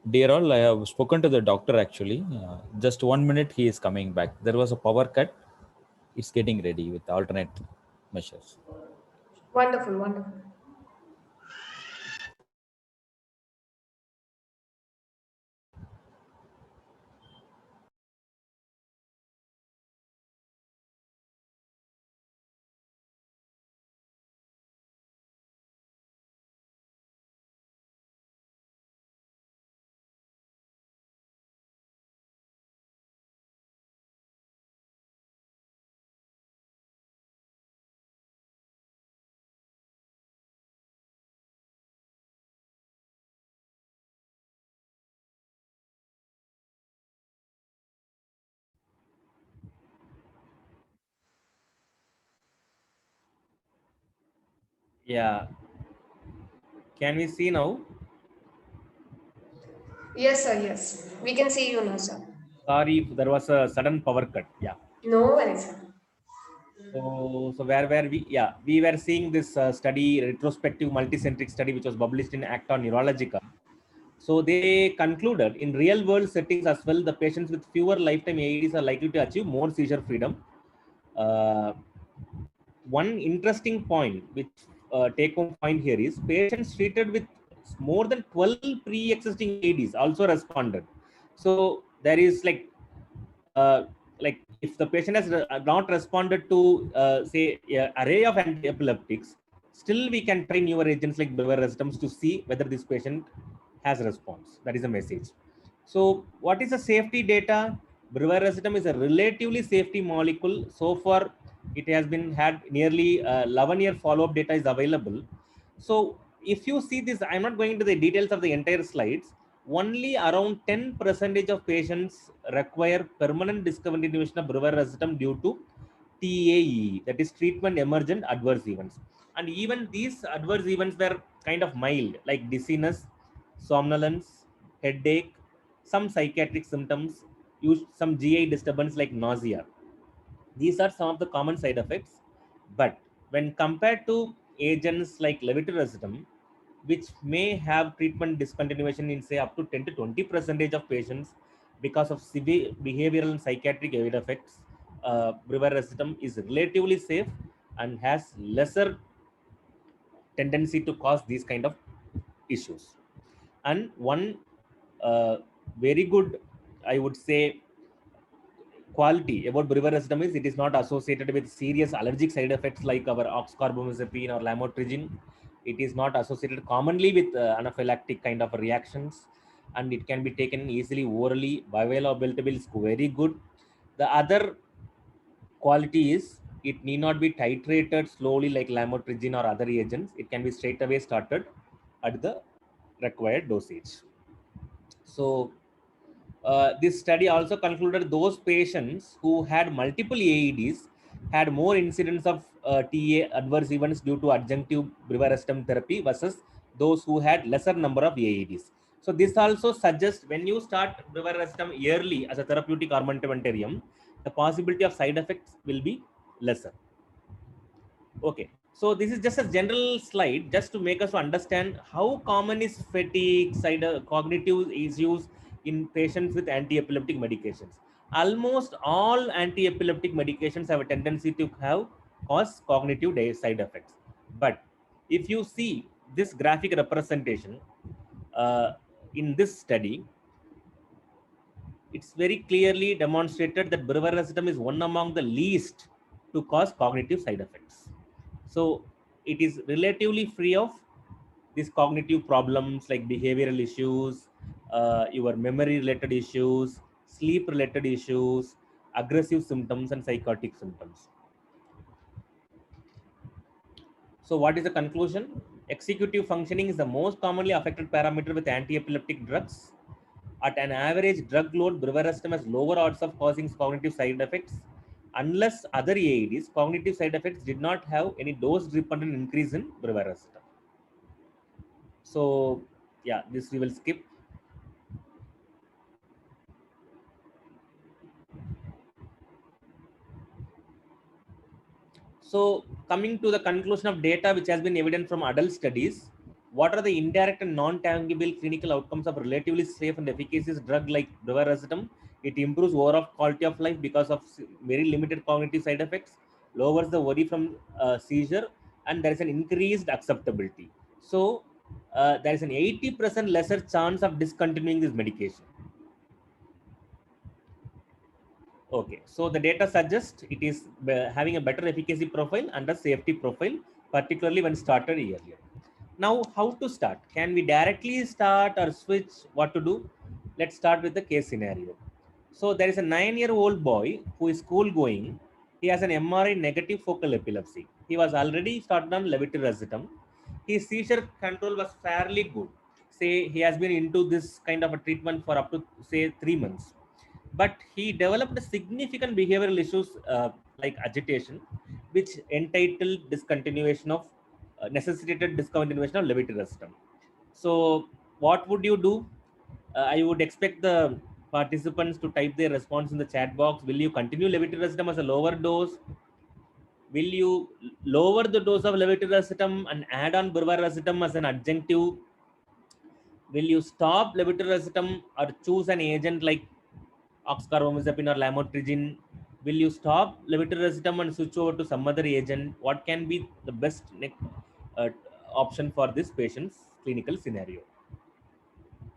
Dear all, I have spoken to the doctor actually. Just 1 minute, he is coming back. There was a power cut. It's getting ready with alternate measures. Wonderful, wonderful. yeah, can we see now? Yes, sir. Yes, we can see you now, sir. Sorry if there was a sudden power cut. Yeah. No worries, sir. So where were we? Yeah, we were seeing this study, retrospective multicentric study, which was published in Acta Neurologica. So they concluded in real world settings as well, the patients with fewer lifetime AEDs are likely to achieve more seizure freedom. One interesting point, which take home point here is patients treated with more than 12 pre-existing AEDs also responded. So there is like if the patient has not responded to say an array of anti-epileptics, still we can try newer agents like brivaracetam to see whether this patient has response. That is a message. So what is the safety data? Brivaracetam is a relatively safety molecule. So far it has been had nearly 11-year follow-up data is available. So if you see this, I'm not going into the details of the entire slides. Only around 10% of patients require permanent discontinuation of brivaracetam due to TAE, that is treatment emergent adverse events. And even these adverse events were kind of mild, like dizziness, somnolence, headache, some psychiatric symptoms, some GI disturbance like nausea. These are some of the common side effects. But when compared to agents like levetiracetam, which may have treatment discontinuation in say up to 10 to 20% of patients because of severe behavioral and psychiatric side effects, brivaracetam is relatively safe and has lesser tendency to cause these kind of issues. And one very good, I would say, quality about brivaracetam is it is not associated with serious allergic side effects like our oxcarbazepine or lamotrigine. It is not associated commonly with anaphylactic kind of reactions, and it can be taken easily orally. Bioavailability is very good. The other quality is it need not be titrated slowly like lamotrigine or other agents. It can be straight away started at the required dosage. So this study also concluded those patients who had multiple AEDs had more incidence of TA adverse events due to adjunctive brivaracetam therapy versus those who had lesser number of AEDs. So this also suggests when you start brivaracetam yearly as a therapeutic armamentarium, the possibility of side effects will be lesser. Okay, so this is just a general slide just to make us understand how common is fatigue, cognitive issues in patients with anti-epileptic medications. Almost all anti-epileptic medications have a tendency to cause cognitive side effects. But if you see this graphic representation in this study, it's very clearly demonstrated that brivaracetam is one among the least to cause cognitive side effects. So it is relatively free of these cognitive problems like behavioral issues, your memory related issues, sleep related issues, aggressive symptoms, and psychotic symptoms. So what is the conclusion? Executive functioning is the most commonly affected parameter with anti-epileptic drugs. At an average drug load, brivaracetam has lower odds of causing cognitive side effects. Unless other AEDs, cognitive side effects did not have any dose-dependent increase in brivaracetam. So, yeah, this we will skip. So, coming to the conclusion of data which has been evident from adult studies, what are the indirect and non-tangible clinical outcomes of relatively safe and efficacious drug like brivaracetam? It improves overall quality of life because of very limited cognitive side effects, lowers the worry from seizure, and there is an increased acceptability. So, there is an 80% lesser chance of discontinuing this medication. Okay, so the data suggests it is having a better efficacy profile and a safety profile, particularly when started earlier. Now, how to start? Can we directly start or switch? What to do? Let's start with the case scenario. So there is a 9-year-old boy who is school going. He has an MRI negative focal epilepsy. He was already started on levetiracetam. His seizure control was fairly good. Say he has been into this kind of a treatment for up to say 3 months. But he developed significant behavioral issues like agitation, which entitled discontinuation of necessitated discontinuation of levetiracetam. So, what would you do? I would expect the participants to type their response in the chat box. Will you continue levetiracetam as a lower dose? Will you lower the dose of levetiracetam and add on brivaracetam as an adjunctive will you stop levetiracetam or choose an agent like oxcarbazepine or lamotrigine? Will you stop levetiracetam and switch over to some other agent? What can be the best uh, option for this patient's clinical scenario?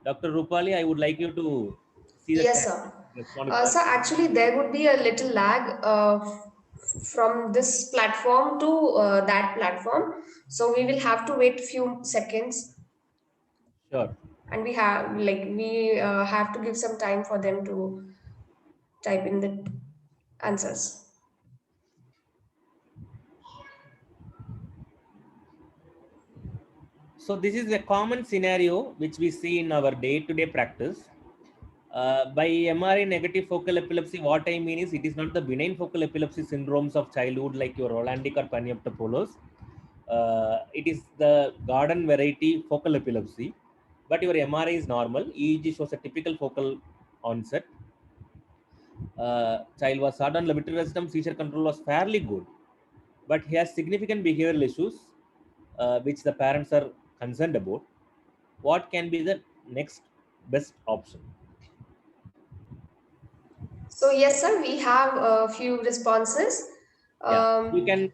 Dr. Rupali, I would like you to see the Yes, chat sir. and respond. So actually, there would be a little lag from this platform to that platform. So we will have to wait few seconds, Sure. and we have to give some time for them to type in the answers. So this is a common scenario which we see in our day-to-day practice. By MRI negative focal epilepsy, what I mean is it is not the benign focal epilepsy syndromes of childhood like your Rolandic or Paniaptopoulos. It is the garden variety focal epilepsy, but your MRI is normal. EEG shows a typical focal onset. Child was sudden levetiracetam, seizure control was fairly good, but he has significant behavioral issues which the parents are concerned about. What can be the next best option? So yes, sir, we have a few responses. Yeah, Um, you can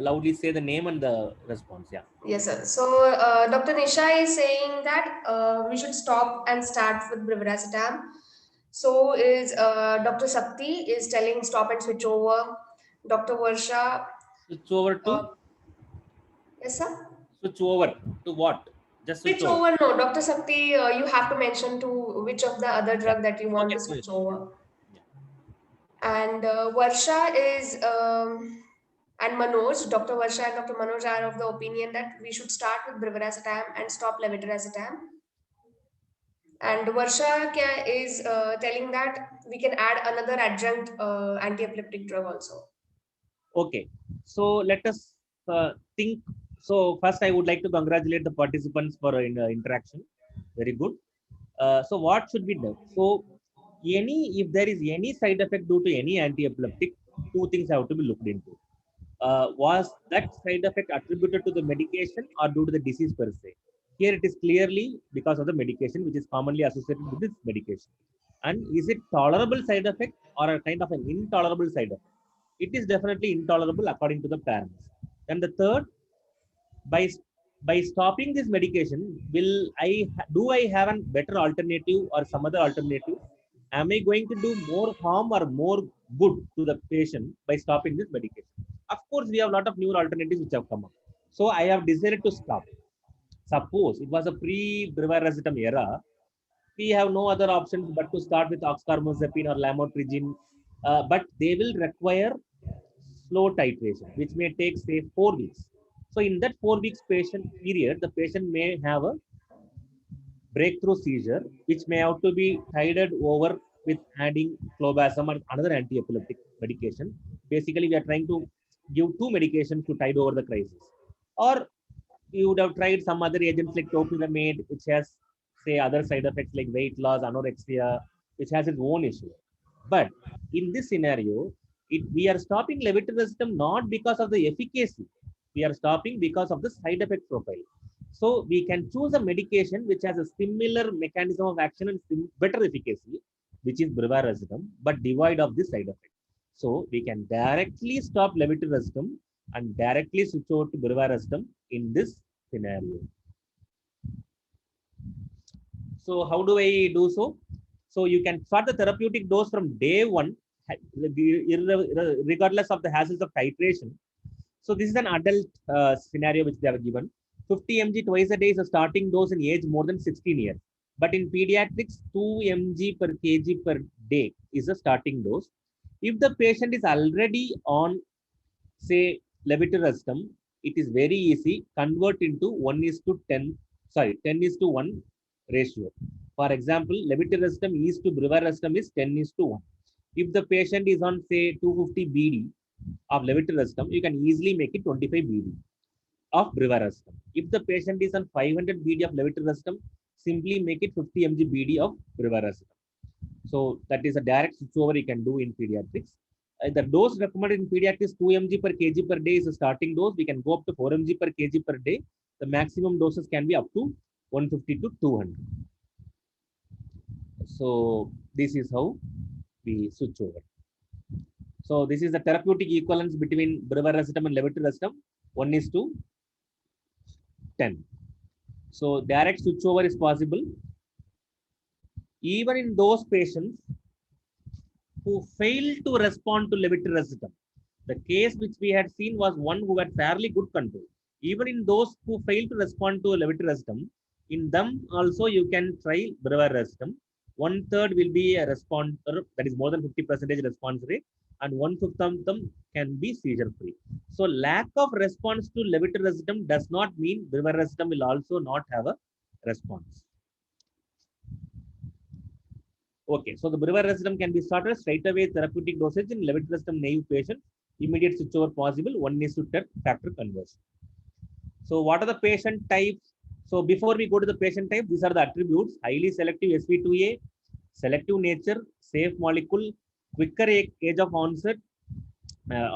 loudly say the name and the response. Yeah. yes, sir. So Dr. Nisha is saying that we should stop and start with brivaracetam. So is Dr. Sakti is telling stop and switch over. Dr. Varsha, Switch over uh, to yes, sir. switch over to what? Just switch Switch over. over, no, Dr. Sakti, you have to mention to which of the other Yeah. drug that you want Okay. to Switch. switch over. Yeah. And Varsha is and Manoj, Dr. Varsha and Dr. Manoj are of the opinion that we should start with brivaracetam and stop levetiracetam. And Varsha is telling that we can add another adjunct anti-epileptic drug also. Okay. So let us think. So first, I would like to congratulate the participants for interaction. Very good. So what should be done? So if there is any side effect due to any anti-epileptic, two things have to be looked into. Was that side effect attributed to the medication or due to the disease per se? Here it is clearly because of the medication, which is commonly associated with this medication. And is it tolerable side effect or a kind of an intolerable side effect? It is definitely intolerable according to the parents. And the third, by by stopping this medication, do I have a better alternative or some other alternative? Am I going to do more harm or more good to the patient by stopping this medication? Of course, we have a lot of newer alternatives which have come up. So I have decided to stop. Suppose it was a pre-brivaracetam era, we have no other options but to start with oxcarbazepine or lamotrigine, but they will require slow titration, which may take say 4 weeks. So in that 4 weeks patient period, the patient may have a breakthrough seizure, which may have to be tided over with adding clobazam or another anti-epileptic medication. Basically, we are trying to give two medications to tide over the crisis. Or you would have tried some other agents like topiramate, which has say other side effects like weight loss, anorexia, which has its own issue. But in this scenario, we are stopping levetiracetam not because of the efficacy. We are stopping because of the side effect profile. So we can choose a medication which has a similar mechanism of action and better efficacy, which is brivaracetam, but devoid of this side effect. So we can directly stop levetiracetam and directly switch over to brivaracetam in this scenario. So how do I do so? So you can start the therapeutic dose from day one, regardless of the hassles of titration. So this is an adult scenario which they have given. 50 mg twice a day is a starting dose in age more than 16 years. But in pediatrics, 2 mg per kg per day is a starting dose. If the patient is already on, say, levetiracetam, it is very easy, convert into 10:1 ratio. For example, levetiracetam is to brivaracetam is 10:1. If the patient is on, say, 250 BD of levetiracetam, you can easily make it 25 BD of brivaracetam. If the patient is on 500 BD of levetiracetam, simply make it 50 mg BD of brivaracetam. So that is a direct switchover you can do in pediatrics. The dose recommended in pediatrics 2 mg per kg per day is a starting dose. We can go up to 4 mg per kg per day. the maximum doses can be up to 150 to 200. So this is how we switch over. So this is the therapeutic equivalence between brivaracetam and levetiracetam, 1:10. So direct switchover is possible even in those patients who fail to respond to levetiracetam. The case which we had seen was one who had fairly good control. Even in those who fail to respond to levetiracetam, in them also you can try brivaracetam. 1/3 will be a responder, that is more than 50% response rate, and 1/5 of them can be seizure free. So lack of response to levetiracetam does not mean brivaracetam will also not have a response. Okay, so the brivaracetam can be started straight away therapeutic dosage in levetiracetam naive patients. Immediate switchover possible, 1:10 factor conversion. So what are the patient types? So before we go to the patient type, these are the attributes: highly selective SV2A, selective nature, safe molecule, quicker age of onset,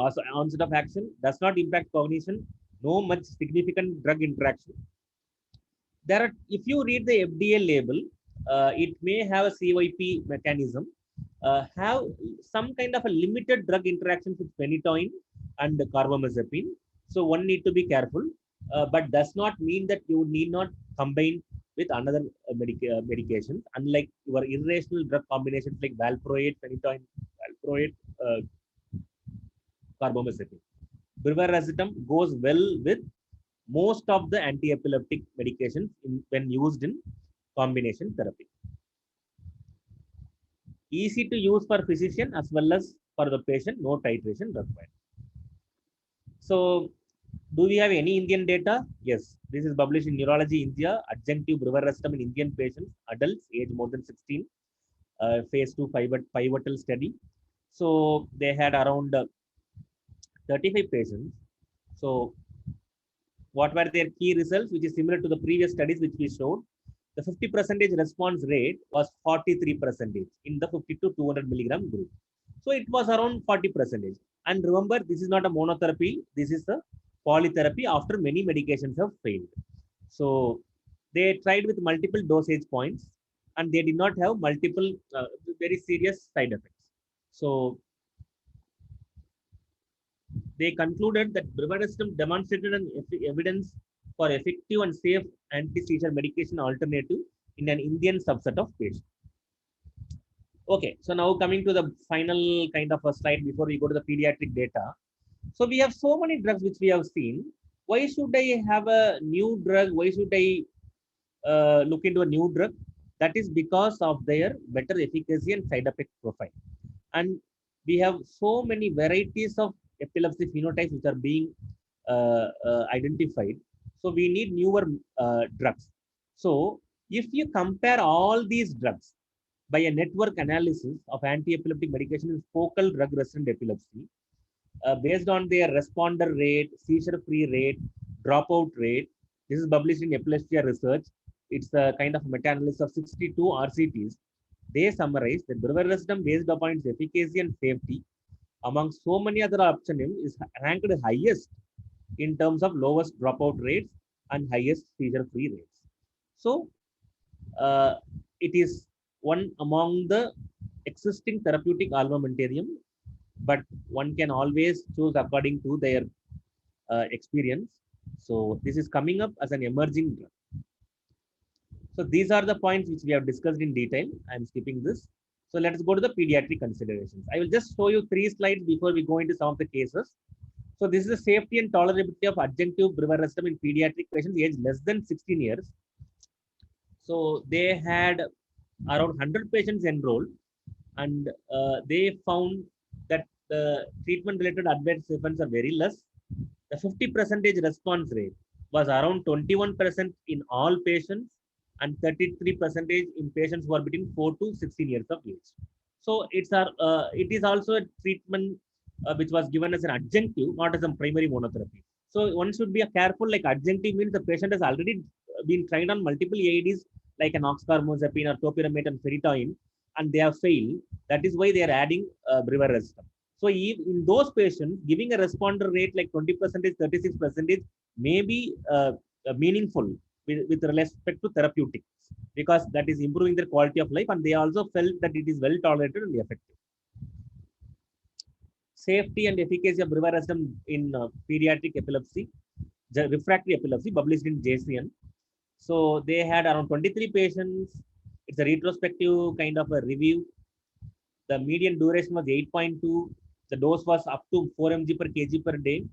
also onset of action, does not impact cognition, no much significant drug interaction. There are, if you read the FDA label, it may have a CYP mechanism, have some kind of a limited drug interaction with phenytoin and carbamazepine. So one need to be careful, but does not mean that you need not combine with another medication. Unlike your irrational drug combinations like valproate, phenytoin, valproate, carbamazepine. Brivaracetam goes well with most of the anti-epileptic medications when used in combination therapy. Easy to use for physician as well as for the patient, no titration required. So, do we have any Indian data? Yes, this is published in Neurology India, adjunctive brivaracetam in Indian patients, adults age more than 16, phase 2 pivotal study. So, they had around 35 patients. So, what were their key results, which is similar to the previous studies which we showed? The 50% response rate was 43% in the 50 to 200 milligram group. So it was around 40%. And remember, this is not a monotherapy. This is a polytherapy after many medications have failed. So they tried with multiple dosage points and they did not have multiple very serious side effects. So they concluded that brivaracetam demonstrated an evidence for effective and safe anti-seizure medication alternative in an Indian subset of patients. Okay, so now coming to the final kind of a slide before we go to the pediatric data. So we have so many drugs which we have seen. Why should I have a new drug? Why should I look into a new drug? That is because of their better efficacy and side effect profile. And we have so many varieties of epilepsy phenotypes which are being identified. So we need newer drugs. So if you compare all these drugs by a network analysis of anti-epileptic medication in focal drug-resistant epilepsy, based on their responder rate, seizure-free rate, dropout rate, this is published in Epilepsia Research. It's a kind of meta-analysis of 62 RCTs. They summarize that brivaracetam, based upon its efficacy and safety, among so many other options, is ranked highest in terms of lowest dropout rates and highest seizure-free rates. So it is one among the existing therapeutic armamentarium, but one can always choose according to their experience. So this is coming up as an emerging drug. So these are the points which we have discussed in detail. I'm skipping this. So let's go to the pediatric considerations. I will just show you 3 slides before we go into some of the cases. So this is the safety and tolerability of adjunctive brivaracetam in pediatric patients aged less than 16 years. So they had around 100 patients enrolled, and they found that the treatment-related adverse events are very less. The 50% response rate was around 21% in all patients and 33% in patients who are between 4 to 16 years of age. So it is also a treatment which was given as an adjunctive, not as a primary monotherapy. So one should be careful, like adjunctive means the patient has already been tried on multiple AEDs like an oxcarbazepine or topiramate and phenytoin, and they have failed. That is why they are adding brivaracetam. So in those patients, giving a responder rate like 20%, 36% may be meaningful with respect to therapeutics, because that is improving their quality of life, and they also felt that it is well tolerated and effective. Safety and efficacy of brivaracetam in pediatric epilepsy, refractory epilepsy, published in JCN. So they had around 23 patients. It's a retrospective kind of a review. The median duration was 8.2. The dose was up to 4 mg per kg per day.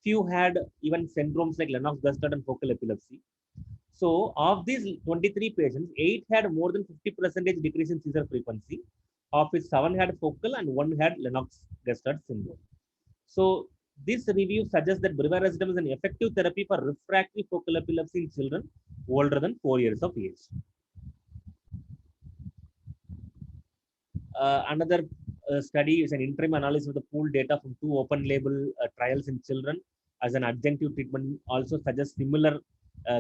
Few had even syndromes like Lennox-Gastaut and focal epilepsy. So of these 23 patients, 8 had more than 50% decrease in seizure frequency, of which 7 had focal and 1 had Lennox-Gastaut syndrome. So this review suggests that brivaracetam is an effective therapy for refractory focal epilepsy in children older than 4 years of age. Another study is an interim analysis of the pooled data from 2 open label trials in children as an adjunctive treatment, also suggests similar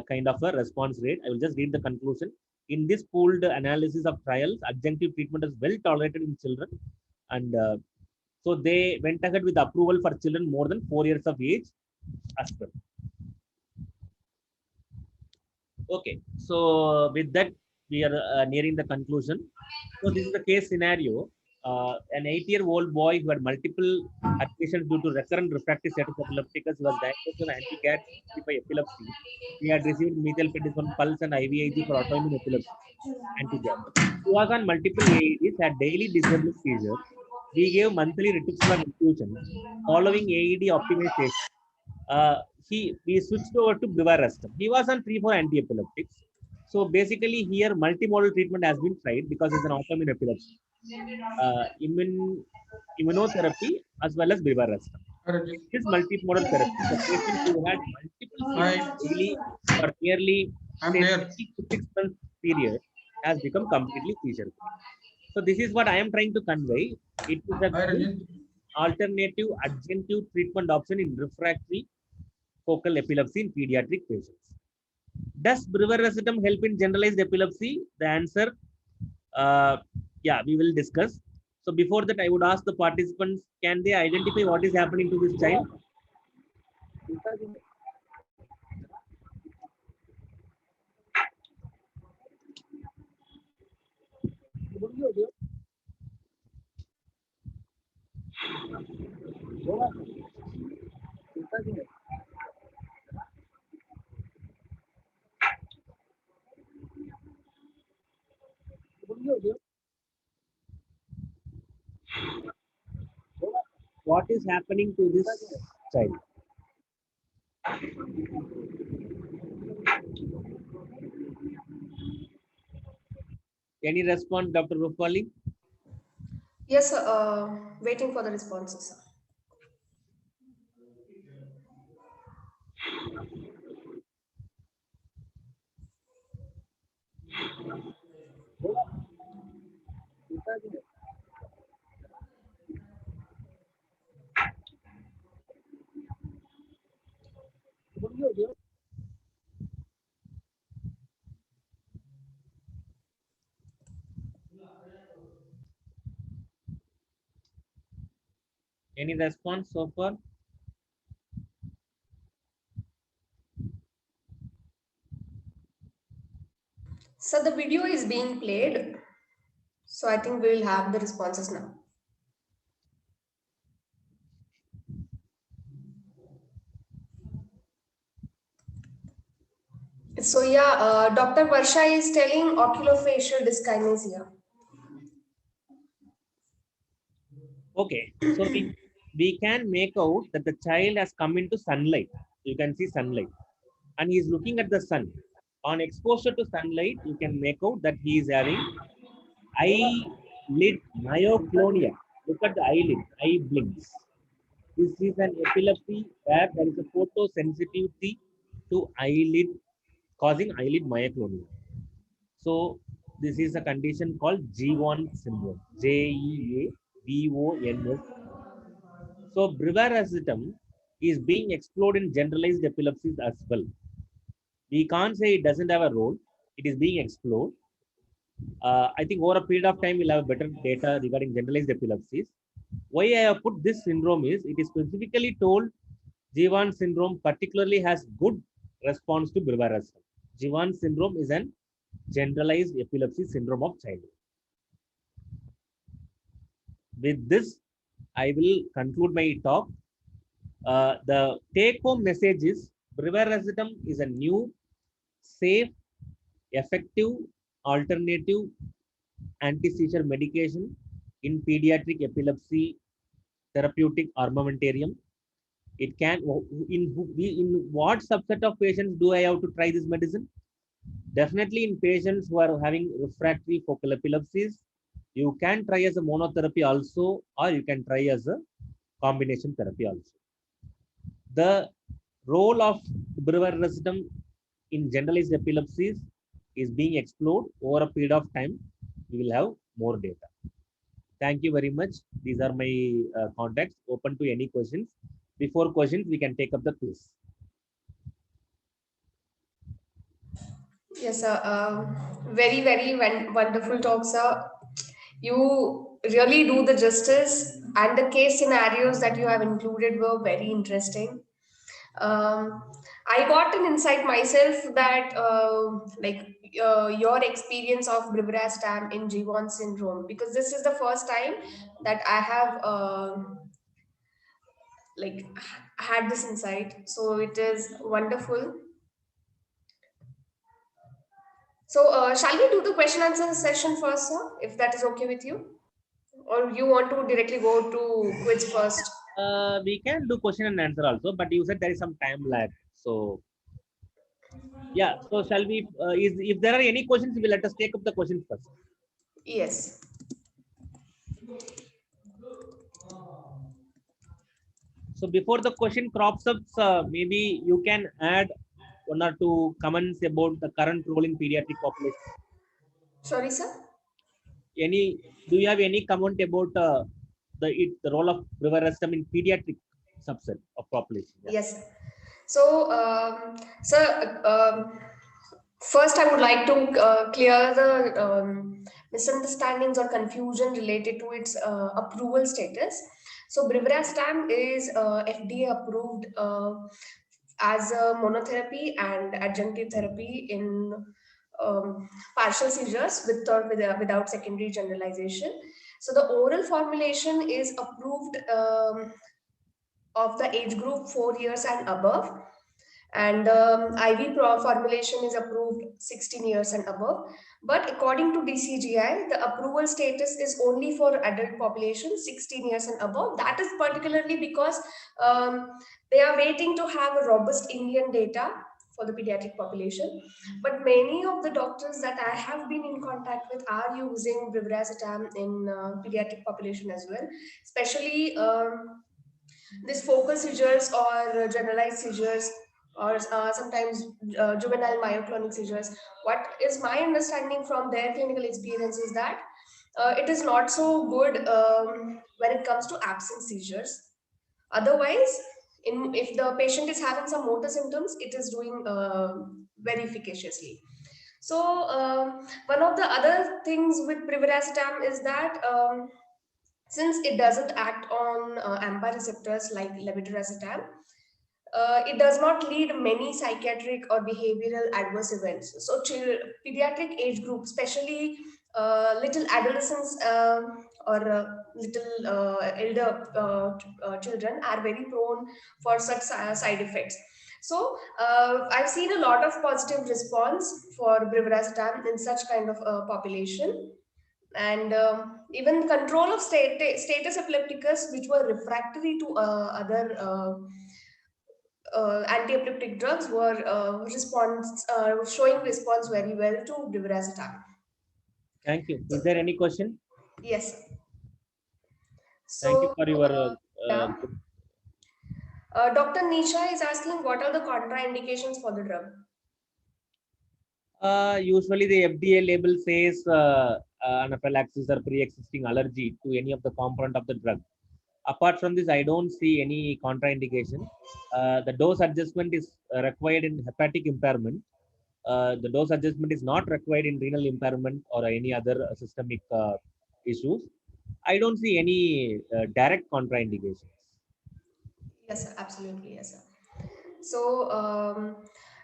kind of a response rate. I will just read the conclusion. In this pooled analysis of trials, adjunctive treatment is well tolerated in children, and so they went ahead with approval for children more than 4 years of age as well. Okay, so with that, we are nearing the conclusion. So this is the case scenario. An 8-year-old boy who had multiple admissions due to recurrent refractory status epilepticus was diagnosed with anti-GAD-65 epilepsy. He had received methylprednisolone pulse and IVIG for autoimmune epilepsy, anti-GAD. He was on multiple AEDs, had daily disabling seizures. We gave monthly rituximab infusion. Following AED optimization, we switched over to brivaracetam. He was on 3-4 anti-epileptics. So basically here multimodal treatment has been tried because it's an autoimmune epilepsy. Immunotherapy as well as brivaracetam. This multimodal therapy, the patient who had multiple seizures daily for nearly 6 months period has become completely seizure free. So this is what I am trying to convey. It is a good alternative adjunctive treatment option in refractory focal epilepsy in pediatric patients. Does brivaracetam help in generalized epilepsy? The answer, yeah, we will discuss. So before that, I would ask the participants, can they identify what is happening to this child? What is happening to this child? Any response, Dr. Rupali? Yes, sir. Waiting for the responses, sir. Any response so far? So the video is being played. So I think we will have the responses now. So yeah, Dr. Varsha is telling oculofacial dyskinesia. Okay, so we can make out that the child has come into sunlight. You can see sunlight, and he is looking at the sun. On exposure to sunlight, you can make out that he is having eyelid myoclonia. Look at the eyelid, eye blinks. This is an epilepsy where there is a photosensitivity to eyelid, causing eyelid myoclonia. So this is a condition called GVON syndrome, JEAVONS. So brivaracetam is being explored in generalized epilepsies as well. We can't say it doesn't have a role. It is being explored. I think over a period of time, we'll have better data regarding generalized epilepsies. Why I have put this syndrome is, it is specifically told GVON syndrome particularly has good responds to brivaracetam. Givan syndrome is an generalized epilepsy syndrome of childhood. With this, I will conclude my talk. The take-home message is brivaracetam is a new, safe, effective, alternative anti-seizure medication in pediatric epilepsy therapeutic armamentarium. It can in what subset of patients do I have to try this medicine? Definitely in patients who are having refractory focal epilepsies. You can try as a monotherapy also, or you can try as a combination therapy also. The role of brivaracetam in generalized epilepsies is being explored over a period of time. We will have more data. Thank you very much. These are my contacts. Open to any questions. Before questions, we can take up the quiz. Yes, sir. Very, very wonderful talk, sir. You really do the justice, and the case scenarios that you have included were very interesting. I got an insight myself that, your experience of brivaracetam in Givan syndrome, because this is the first time that I have had this insight. So it is wonderful. So, shall we do the question answer session first, sir? If that is okay with you, or you want to directly go to quiz first? We can do question and answer also, but you said there is some time lag. So yeah, so shall we? If there are any questions, we let us take up the questions first. Yes. So before the question crops up, maybe you can add one or two comments about the current role in pediatric population. Sorry, sir. Do you have any comment about the role of brivaracetam in pediatric subset of population? Yeah. Yes. So, sir, first I would like to clear the misunderstandings or confusion related to its approval status. So, brivaracetam is FDA approved as a monotherapy and adjunctive therapy in partial seizures with or without secondary generalization. So, the oral formulation is approved of the age group 4 years and above, and IV formulation is approved 16 years and above. But according to DCGI, the approval status is only for adult population 16 years and above. That is particularly because they are waiting to have a robust Indian data for the pediatric population. But many of the doctors that I have been in contact with are using brivaracetam in pediatric population as well, especially these focal seizures or generalized seizures, or sometimes juvenile myoclonic seizures. What is my understanding from their clinical experience is that it is not so good when it comes to absent seizures. Otherwise, if the patient is having some motor symptoms, it is doing very efficaciously. So one of the other things with brivaracetam is that since it doesn't act on AMPA receptors like levetiracetam, it does not lead many psychiatric or behavioral adverse events. So, pediatric age group, especially little adolescents or little elder children, are very prone for such side effects. So, I've seen a lot of positive response for brivaracetam in such kind of population. And even control of status epilepticus, which were refractory to other anti-epileptic drugs, were showing response very well to brivaracetam. Thank you. Is there any question? Yes. Thank you So, for your. yeah. Dr. Nisha is asking, what are the contraindications for the drug? Usually the FDA label says anaphylaxis or pre-existing allergy to any of the component of the drug. Apart from this, I don't see any contraindication. The dose adjustment is required in hepatic impairment. The dose adjustment is not required in renal impairment or any other systemic issues. I don't see any direct contraindications. Yes, sir. Absolutely. Yes, sir. So,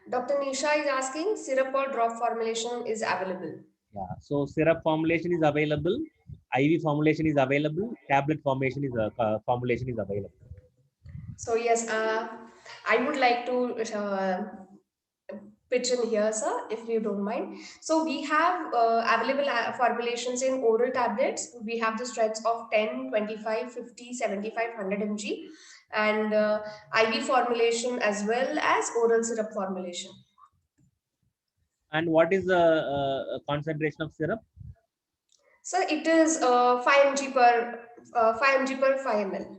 Dr. Nisha is asking syrup or drop formulation is available. Yeah. So syrup formulation is available, IV formulation is available, tablet formulation is available. So yes, I would like to pitch in here, sir, if you don't mind. So we have available formulations in oral tablets. We have the strengths of 10, 25, 50, 75, 100 mg, and IV formulation as well as oral syrup formulation. And what is the concentration of syrup? So it is 5 mg per 5 ml.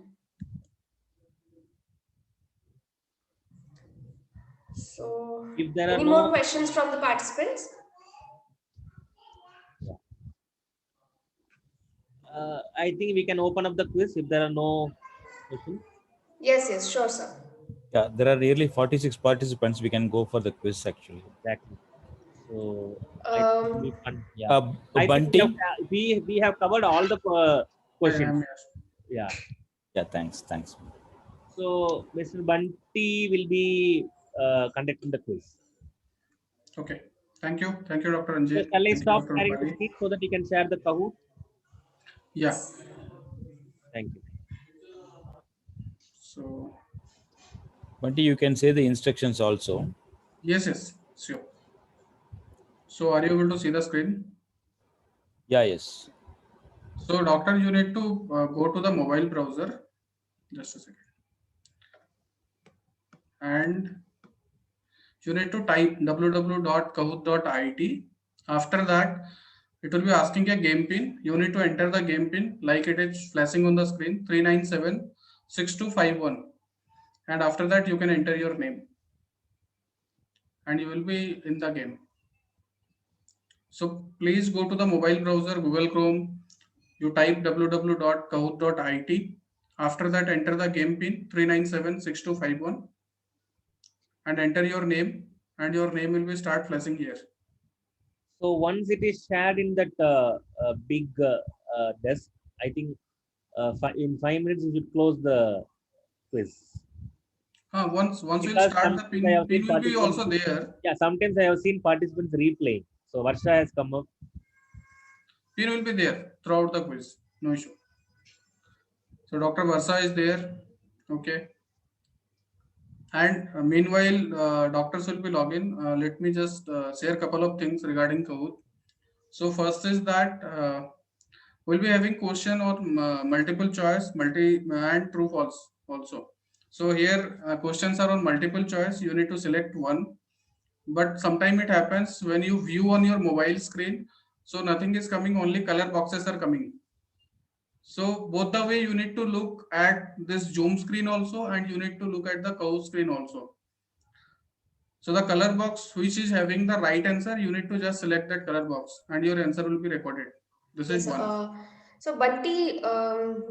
So, If there are any no more questions from the participants? I think we can open up the quiz if there are no questions. Yes, sure, sir. Yeah, there are nearly 46 participants. We can go for the quiz actually. Exactly. So I think we can, yeah. I think Bunty. we have covered all the questions. Yeah. Yeah, thanks. So Mr. Bunty will be conducting the quiz. Okay. Thank you, Dr. Ranjit. So shall I Thank you, stop Dr. sharing the Rupali. screen so that you can share the Kahoot? Yeah. Thank you. So Bunty, you can say the instructions also. yes, sure. So are you able to see the screen? Yeah, yes. So doctor, you need to go to the mobile browser. Just a second. And you need to type www.kahoot.it. After that, it will be asking a game pin. You need to enter the game pin like it is flashing on the screen 3976251. And after that, you can enter your name. And you will be in the game. So please go to the mobile browser, Google Chrome. You type www.kahoot.it. After that, enter the game pin 3976251 and enter your name, and your name will be start flashing here. So once it is shared in that big desk, I think in 5 minutes you should close the quiz. Once Because we'll start the sometimes pin will be also there. Yeah, sometimes I have seen participants replaying. So Varsha has come up. Pin will be there throughout the quiz. No issue. So Dr. Varsha is there. Okay. And meanwhile, doctors will be logging. Let me just share a couple of things regarding Kahoot. So first is that we'll be having question or multiple choice, and true false also. So here questions are on multiple choice. You need to select one. But sometimes it happens when you view on your mobile screen, so nothing is coming, only color boxes are coming. So both the way you need to look at this Zoom screen also, and you need to look at the Kahoot screen also. So the color box which is having the right answer, you need to just select that color box and your answer will be recorded. This is one. So Bunty,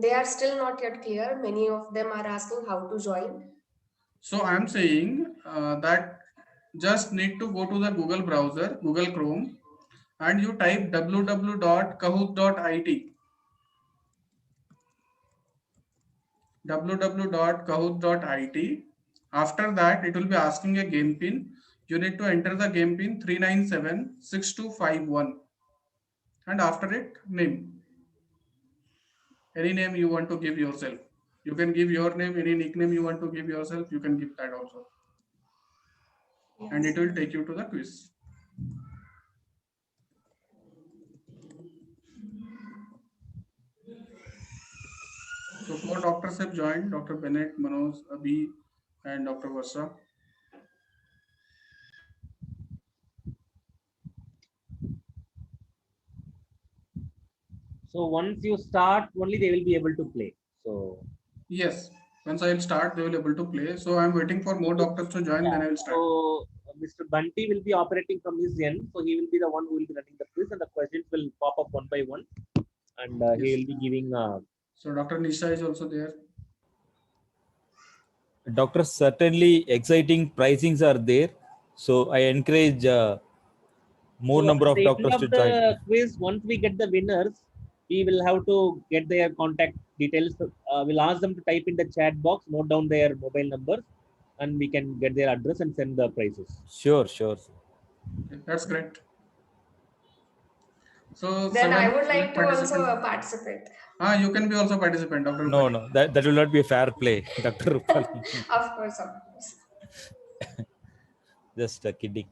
they are still not yet clear. Many of them are asking how to join. So I am saying that just need to go to the Google browser, Google Chrome, and you type www.kahoot.it. www.kahoot.it. After that, it will be asking a game pin. You need to enter the game pin 3976251. And after it, name. Any name you want to give yourself. You can give your name, any nickname you want to give yourself, you can give that also. Yes. And it will take you to the quiz. So 4 doctors have joined, Dr. Bennett, Manoj, Abhi, and Dr. Varsha. So once you start, only they will be able to play. So yes, once I will start, they will be able to play. So I am waiting for more doctors to join, then I will start. So Mr. Bunty will be operating from his end. So he will be the one who will be running the quiz, and the questions will pop up one by one, and yes, he will be giving. So Dr. Nisha is also there. Doctor, certainly exciting pricings are there. So I encourage more number of doctors to join. The quiz, once we get the winners, we will have to get their contact details. We'll ask them to type in the chat box, note down their mobile numbers, and we can get their address and send the prices. Sure, sure. Okay, that's great. So Then I would seven like to also participants. participate. You can be also participant, Dr. No, Rupali. no, that will not be a fair play, Dr. Rupali. Of course, of course. Just kidding.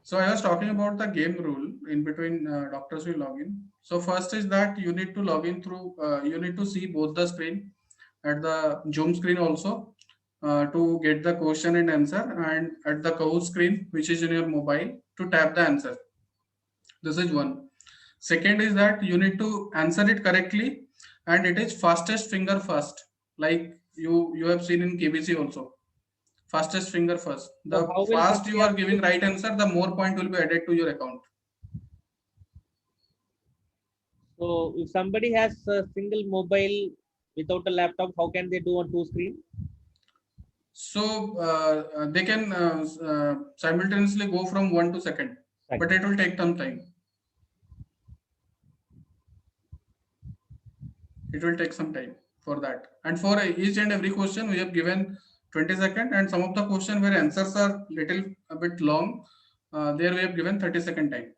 So I was talking about the game rule in between doctors will log in. So first is that you need to log in through, you need to see both the screen at the Zoom screen also to get the question and answer, and at the Kahoot screen, which is in your mobile, to tap the answer. This is one. Second is that you need to answer it correctly, and it is fastest finger first, like you have seen in KBC also. Fastest finger first. The So how will fast you somebody are giving right answer, the more point will be added to your account. So if somebody has a single mobile without a laptop, how can they do on two screen? So they can simultaneously go from 1 to second, but it will take some time. It will take some time for that. And for each and every question, we have given 20 seconds, and some of the question where answers are a bit long, there we have given 30-second time.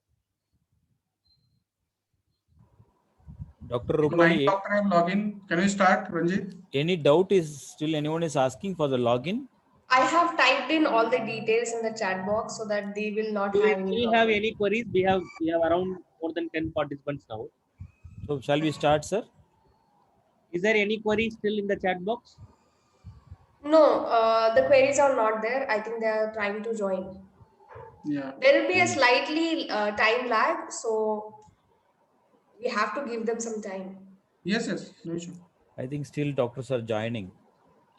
Dr. So 9 Rupali, doctor have login. Can we start, Ranjit? any doubt is still anyone is asking for the login? I have typed in all the details in the chat box so that they will not Do have you any still problem. have any queries? We have around more than 10 participants now. So shall we start, sir? Is there any query still in the chat box? No, the queries are not there. I think they are trying to join. Yeah. There will be a slightly time lag, so we have to give them some time. Yes, no issue. I think still doctors are joining.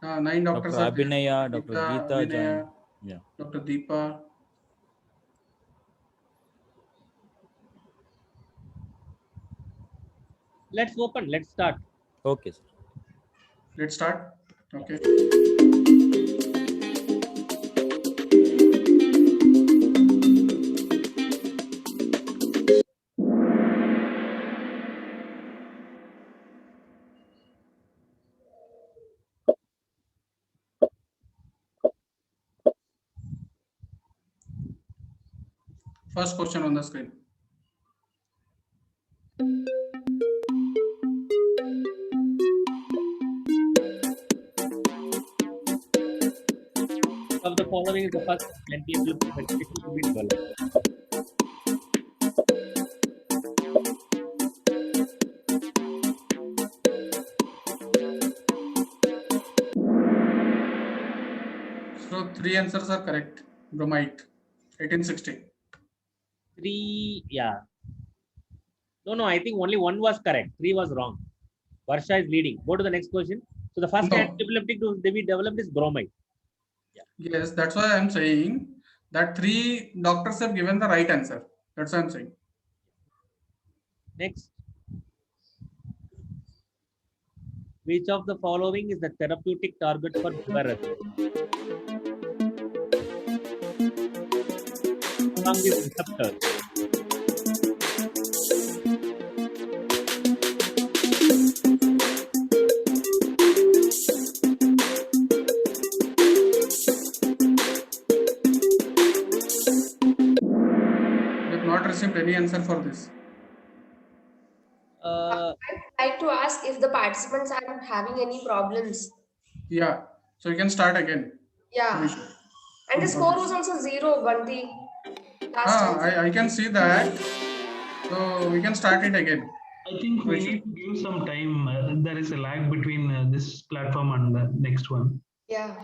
9 doctors Dr. are there. Abhinaya, Dr. Geeta joined. Yeah. Dr. Deepa. Let's open. Let's start. Okay, sir. Let's start. Okay. First question on the screen. Of the following is the first anti-epileptic medication to be developed. So 3 answers are correct. Bromide, 1860. 3, yeah. No, I think only 1 was correct. 3 was wrong. Varsha is leading. Go to the next question. So the first No. anti-epileptic to be developed is bromide. Yes, that's why I'm saying that 3 doctors have given the right answer. That's what I'm saying. Next. Which of the following is the therapeutic target for virus? Among these receptors. We have not received any answer for this. I'd like to ask if the participants are having any problems. Yeah. So you can start again. Yeah. No issue. And the score was also 0, Banti. Last time. I can see that. So we can start it again. I think we need to give some time. There is a lag between this platform and the next one. Yeah.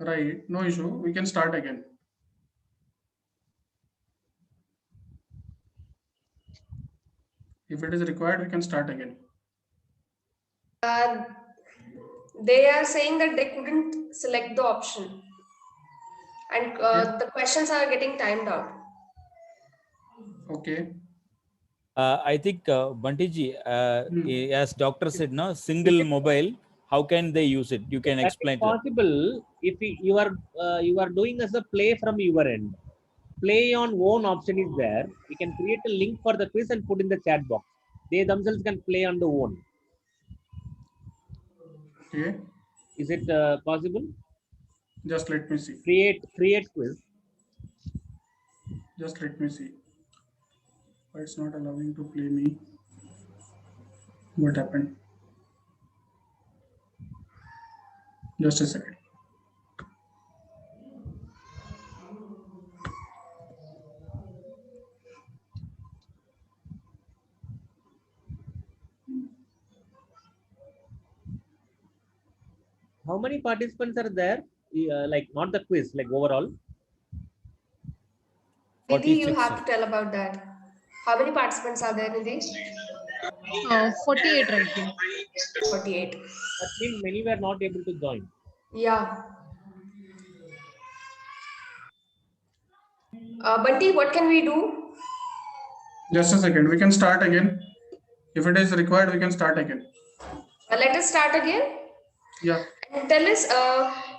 Right. No issue. We can start again. If it is required, we can start again. They are saying that they couldn't select the option. And the questions are getting timed out. Okay. I think Bantiji, as doctor said, no single mobile. How can they use it? You can explain. That is possible if you are doing as a play from your end. Play on own option is there. We can create a link for the quiz and put in the chat box. They themselves can play on the own. Okay. Is it possible? Just let me see. Create quiz. Just let me see. Why it's not allowing to play me? What happened? Just a second. How many participants are there? Like not the quiz, like overall. Nidhi, you 46, have sir. to tell about that. How many participants are there, Nidhi? 48 right now. 48. That means many were not able to join. Yeah. Bunty, what can we do? Just a second. We can start again. If it is required, we can start again. Let us start again. Yeah. And tell us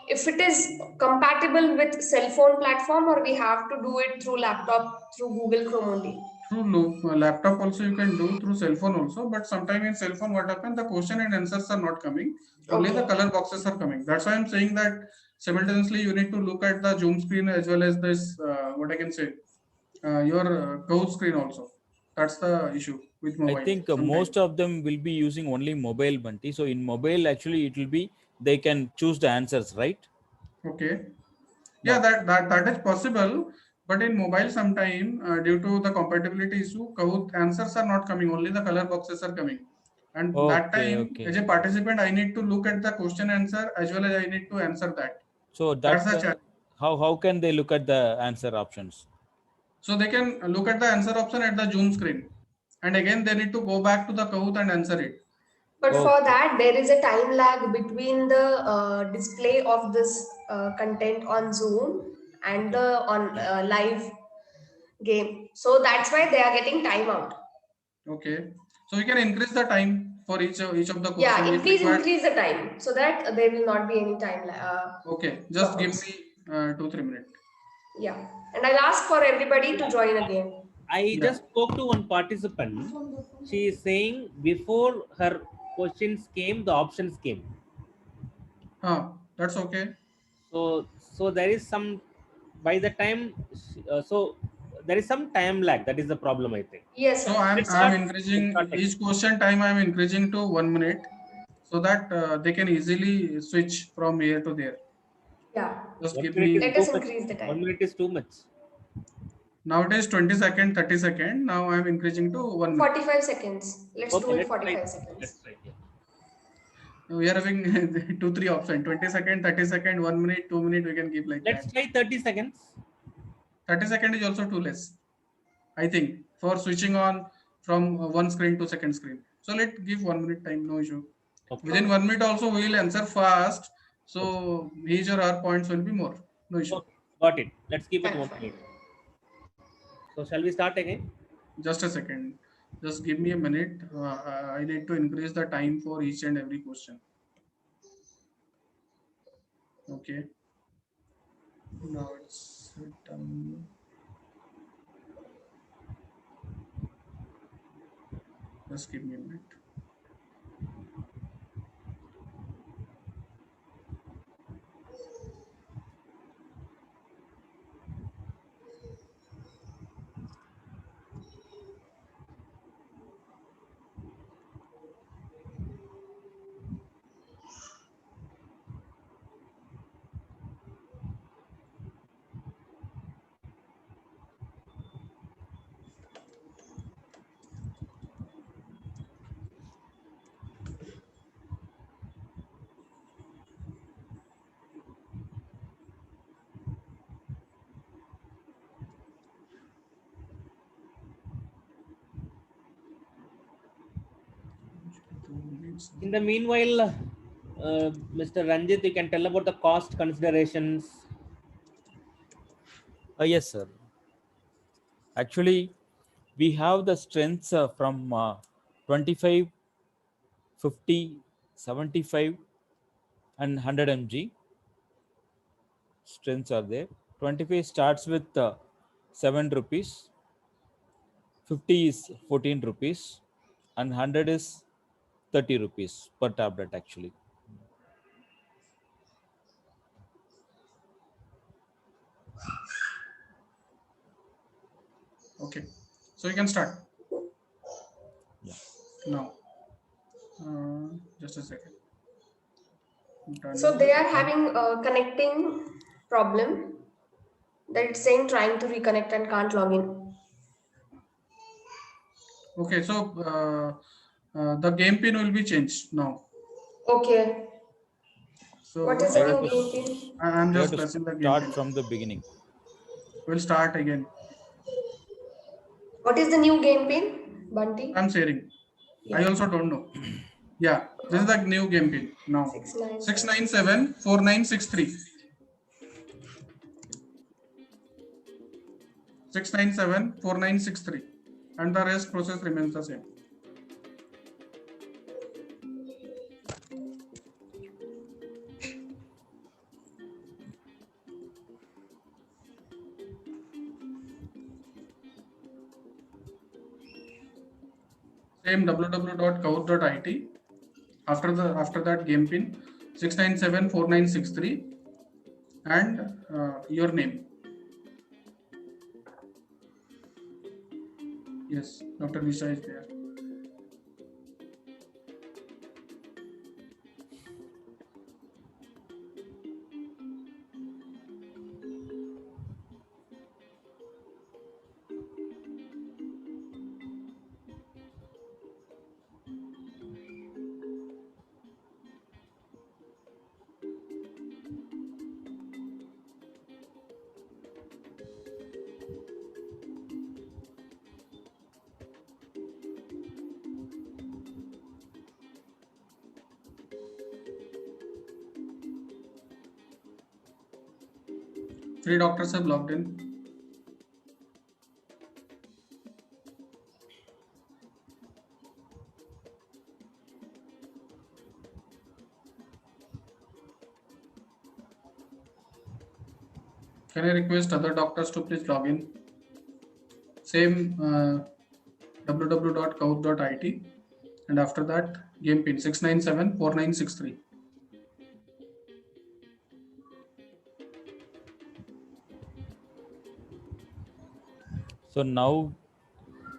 if it is compatible with cell phone platform or we have to do it through laptop, through Google Chrome only. Through laptop also you can do, through cell phone also, but sometime in cell phone what happens, the question and answers are not coming, only the color boxes are coming. That's why I'm saying that simultaneously you need to look at the Zoom screen as well as this what I can say your Kahoot screen also. That's the issue with I mobile. think sometimes. most of them will be using only mobile, Bunty. So in mobile, actually, it will be they can choose the answers, right? Okay. Yeah, that is possible, but in mobile sometime due to the compatibility issue, Kahoot answers are not coming, only the color boxes are coming. And that Okay, time, okay. as a participant, I need to look at the question answer as well as I need to answer that. So That's that the challenge. how can they look at the answer options? So they can look at the answer option at the Zoom screen, and again they need to go back to the Kahoot and answer it. But for Okay. that, there is a time lag between the display of this content on Zoom and the on live game. So that's why they are getting timeout. Okay. So we can increase the time for each of the Yeah, question if required. increase the time so that there will not be any time. Okay, just give Problems. me 2-3 minutes. Yeah, and I'll ask for everybody to join again. I Yeah. just spoke to one participant. She is saying before her questions came, the options came. That's okay. So there is some, by the time, so there is some time lag. That is the problem, I think. Yes, So sir. I'm Let's start. increasing Let's start again. each question time. I'm increasing to 1 minute so that they can easily switch from here to there. Yeah. Just 1 give minute is me. Let too us much. increase the 1 time. minute is too much. Now it is 20 second, 30 second. Now I'm increasing to 1 minute. 45 seconds. Let's do it Let's 45 try. seconds. Let's try. Yeah. We are having 2-3 options: 20 second, 30 second, 1 minute, 2 minute. We can give like Let's that. try 30 seconds. 30 second is also too less, I think, for switching on from one screen to second screen. So let's give 1 minute time. No issue. Okay. Within 1 minute also we will answer fast. So his or her points will be more. No issue. Okay. Got it. Let's keep it That's 1 fine. minute. So shall we start again? Just a second. Just give me a minute. I need to increase the time for each and every question. Okay. Now it's done. Just give me a minute. In the meanwhile, Mr. Ranjit, you can tell about the cost considerations. Yes, sir. Actually, we have the strengths from 25, 50, 75, and 100 mg. Strengths are there. 25 starts with 7 rupees, 50 is 14 rupees, and 100 is 30 rupees per tablet actually. Okay, so you can start. Yeah. Now, just a second. Done. So they are having a connecting problem that it's saying trying to reconnect and can't log in. Okay, so the game pin will be changed now. Okay. So What is the You have new to, game pin? I'm you have just to pressing the game start pin. from the beginning. We'll start again. What is the new game pin, Bunty? I'm sharing. I Yeah. also don't know. Yeah, this is the new game pin now. 697. 6974963. 6974963. And the rest process remains the same. Same www.cout.it. After that game pin 6974963 and your name. Yes, Dr. Nisha is there. Three doctors have logged in. Can I request other doctors to please log in? Same www.cout.it and after that game pin 6974963. So now,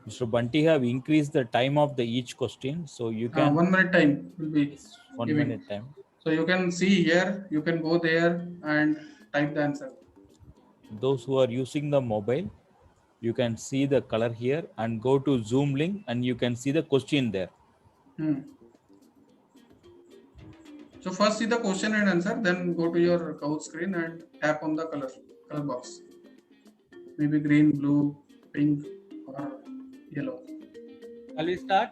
Mr. Bunty have increased the time of the each question. So you can 1 minute time will be 1 giving. minute time. So you can see here, you can go there and type the answer. Those who are using the mobile, you can see the color here and go to Zoom link and you can see the question there. So first see the question and answer, then go to your Cout screen and tap on the color box. Maybe green, blue, pink or yellow. Shall we start?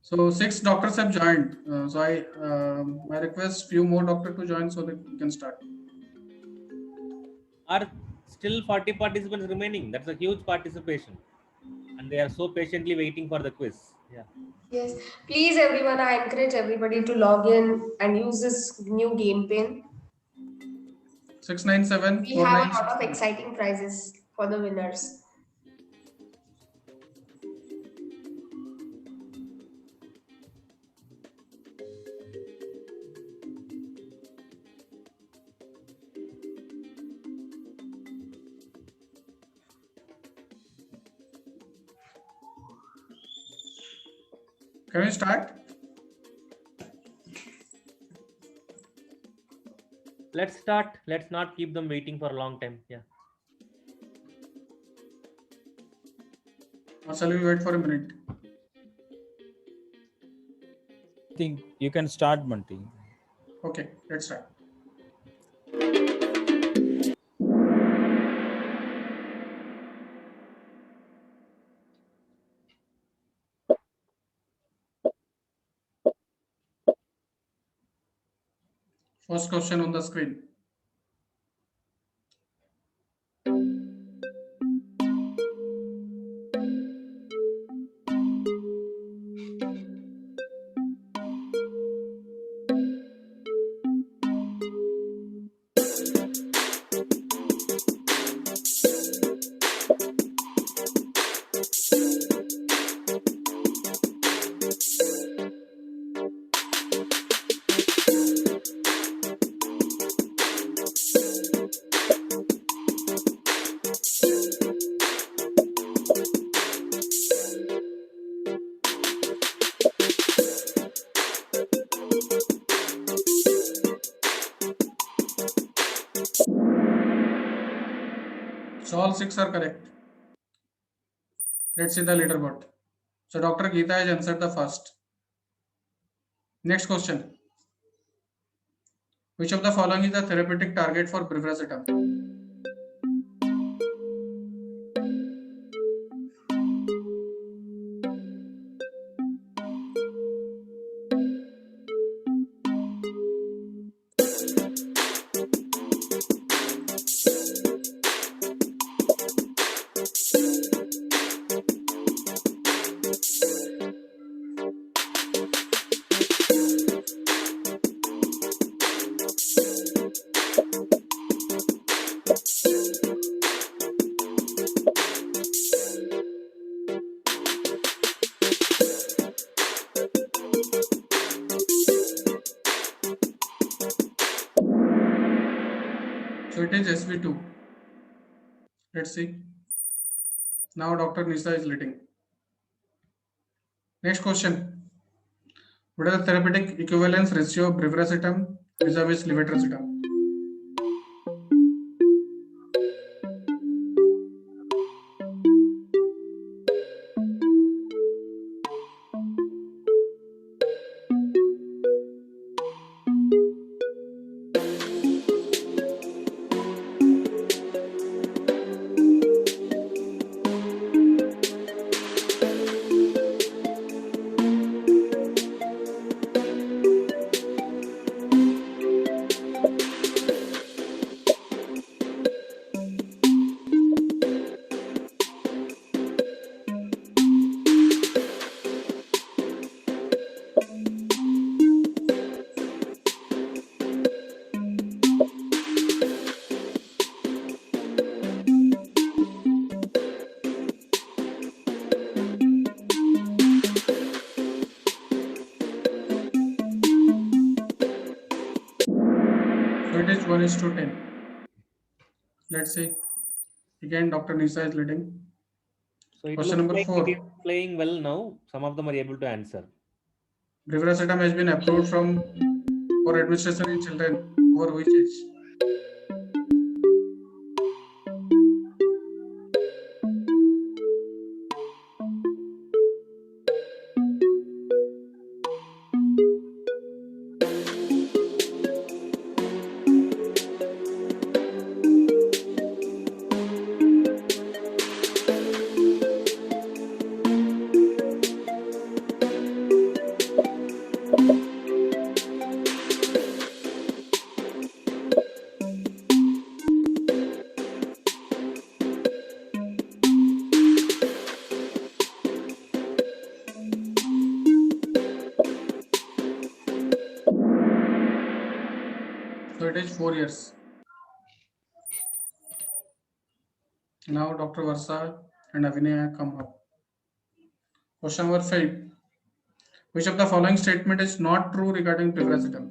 So 6 doctors have joined. So I request few more doctors to join so that we can start. Are still 40 participants remaining? That's a huge participation. And they are so patiently waiting for the quiz. Yeah. Yes. Please, everyone, I encourage everybody to log in and use this new game pin. 697 We have a lot of exciting prizes for the winners. Can we start? Let's start. Let's not keep them waiting for a long time. Yeah. Or shall we wait for a minute? I think you can start, Bunty. Okay, let's start. First question on the screen. So all 6 are correct. Let's see the leaderboard. So Dr. Geeta has answered the first. Next question. Which of the following is the therapeutic target for brivaracetam? So it is SV2. Let's see. Now Dr. Nisa is leading. Next question. What is the therapeutic equivalence ratio of brivaracetam vis-a-vis levetiracetam? So it is 1:10. Let's see. Again, Dr. Nisa is leading. So it Question looks number like 4. it is playing well now. Some of them are able to answer. Brivaracetam has been approved for administration in children over which age? So it is 4 years. Now Dr. Varsa and Avinay come up. Question number 5. Which of the following statement is not true regarding brivaracetam?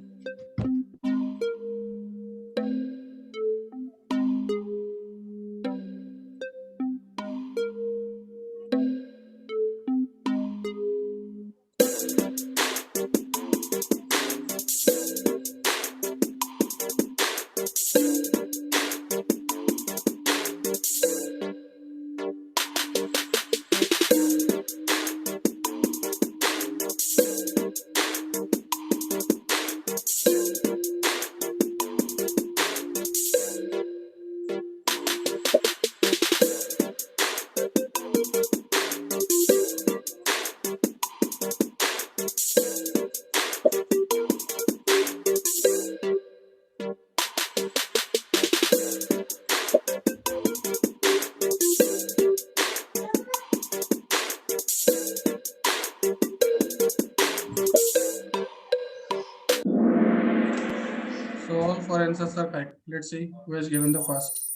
So all 4 answers are correct. Let's see who has given the first.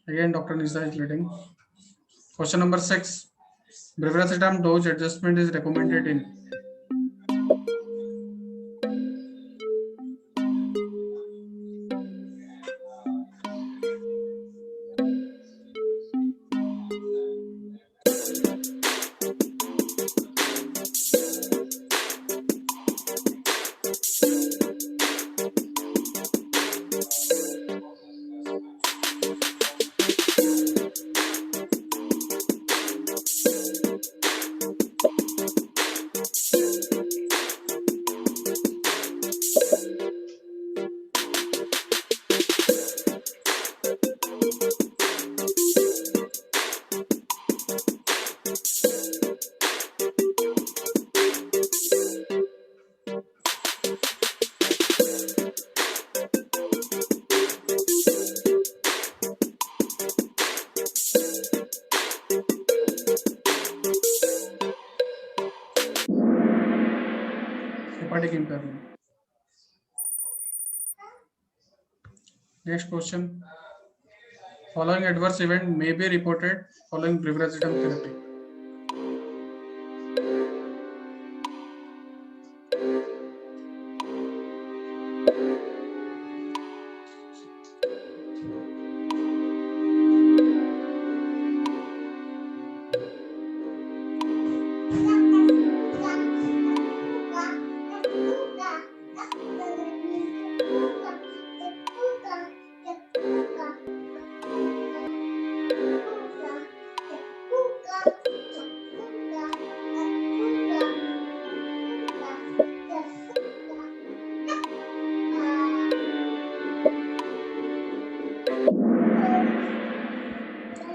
Again, Dr. Nisa is leading. Question number 6. Brivaracetam dose adjustment is recommended in automatic impairment. Next question. Following adverse event may be reported following brivaracetam therapy.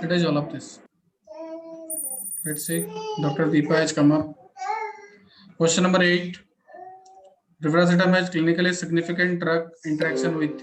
It is all of this. Let's see. Dr. Deepa has come up. Question number 8. Brivaracetam has clinically significant drug interaction with.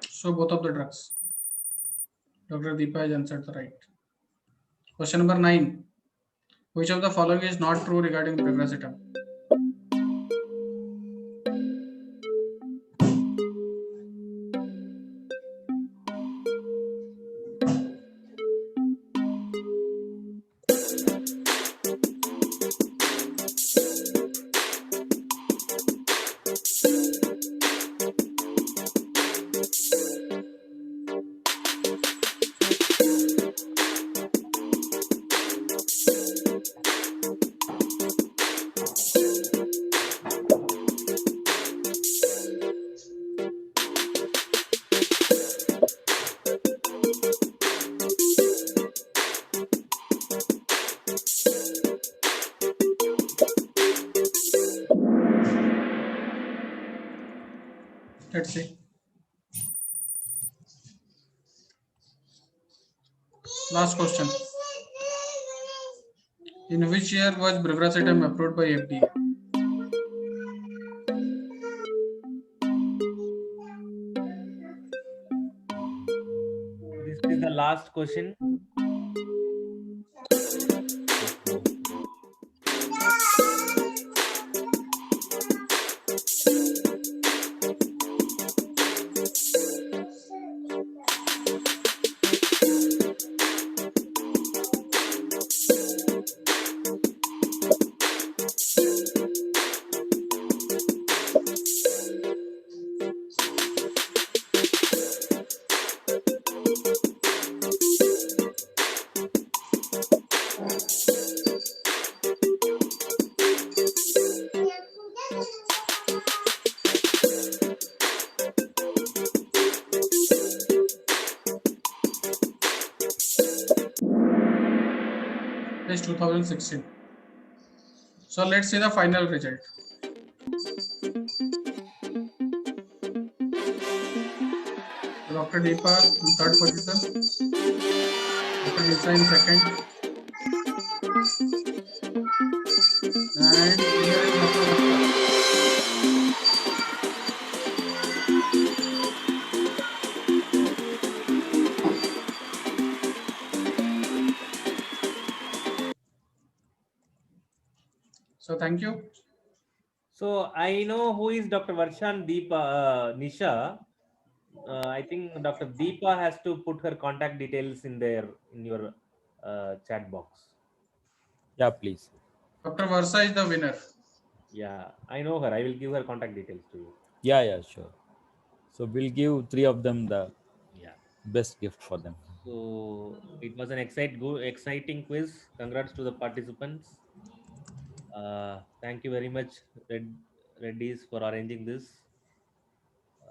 So both of the drugs. Dr. Deepa has answered the right. Question number 9. Which of the following is not true regarding brivaracetam? Let's see. Last question. In which year was brivaracetam approved by FDA? This is the last question. It is 2016. So let's see the final result. Dr. Deepa in third position. Dr. Lisa in second. And here is Dr. Varsha. So thank you. So I know who is Dr. Varshan Deepa Nisha. I think Dr. Deepa has to put her contact details in your chat box. Yeah, please. Dr. Varsha is the winner. Yeah, I know her. I will give her contact details to you. Yeah, sure. So we'll give 3 of them the best gift for them. So it was an exciting quiz. Congrats to the participants. Thank you very much, Reddy's for arranging this.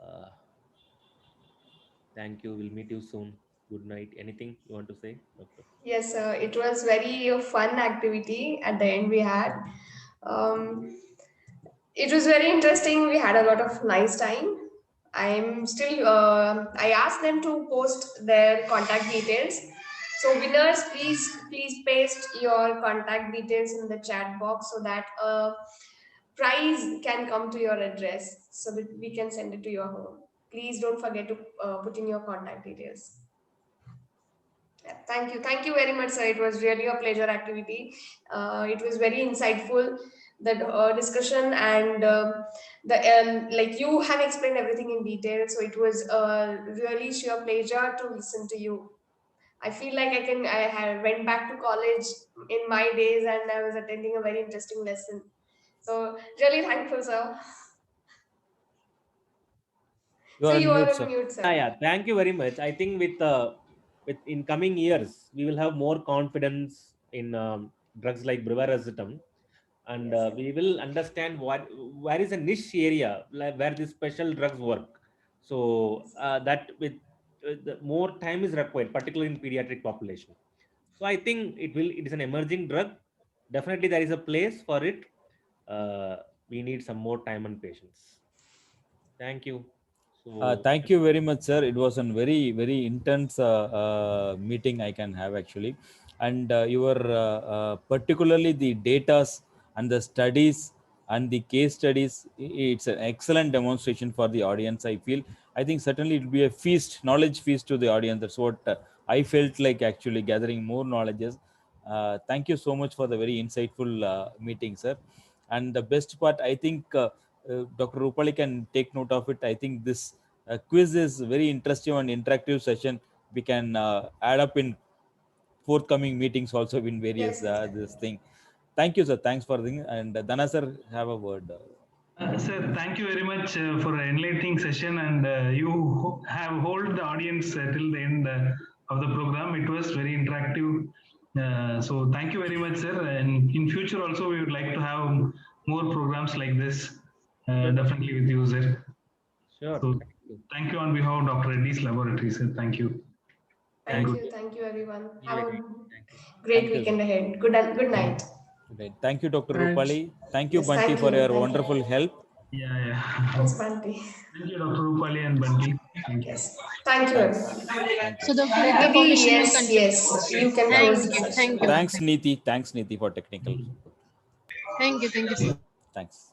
Uh, thank you. We'll meet you soon. Good night. Anything you want to say, Doctor? Yes, it was very fun activity at the end we had. Um, it was very interesting. We had a lot of nice time. I'm still, I asked them to post their contact details. So winners, please paste your contact details in the chat box so that a prize can come to your address so that we can send it to your home. Please don't forget to put in your contact details. Yeah, thank you very much, sir. It was really a pleasure activity. It was very insightful. The discussion and the like you have explained everything in detail. So it was a really sheer pleasure to listen to you. I feel like I went back to college in my days and I was attending a very interesting lesson. So really thankful, sir. You So are on you are mute, on sir. mute, sir. Yeah. Thank you very much. I think with in coming years, we will have more confidence in drugs like brivaracetam, and Yes, sir. we will understand where is a niche area like where these special drugs work. So that with the more time is required, particularly in pediatric population. So I think it is an emerging drug. Definitely there is a place for it. We need some more time and patience. Thank you. So Thank you very much, sir. It was a very, very intense meeting I can have actually. And your particularly the datas and the studies and the case studies, it's an excellent demonstration for the audience. I feel, I think certainly it will be a feast, knowledge feast to the audience. That's what I felt like actually gathering more knowledges. Thank you so much for the very insightful meeting, sir. And the best part, I think Dr. Rupali can take note of it. I think this quiz is very interesting and interactive session. We can add up in forthcoming meetings also in various Yes, yes. this thing. Thank you, sir. Thanks for the thing. And Dana sir, have a word. Sir, thank you very much for an enlightening session, and have hold the audience till the end of the program. It was very interactive. So thank you very much, sir. And in future also, we would like to have more programs like this, definitely with you, sir. sure. So Thank you. thank you on behalf of Dr. Reddy's laboratory, sir. Thank you. Thank Good. you. Thank you, everyone. See you Have a again. Thank you. great Thank you, weekend sir. ahead. Good night. Right. Thank you, Dr. Thanks. Rupali. Thank you, Yes, Bunty, thank for you. your Thank wonderful you. help. Yeah. Thanks, Banti. Thank you, Dr. Rupali and Bunty. Thank you. Yes. Thank you, Thanks. everyone. Thank you. So Dr. with the Maybe permission you yes, continue. yes. You can Thank close the you. session. Thank you. Thanks, Neeti. Thanks, Neeti, for technical. Thank you. Thank you, sir. Thanks.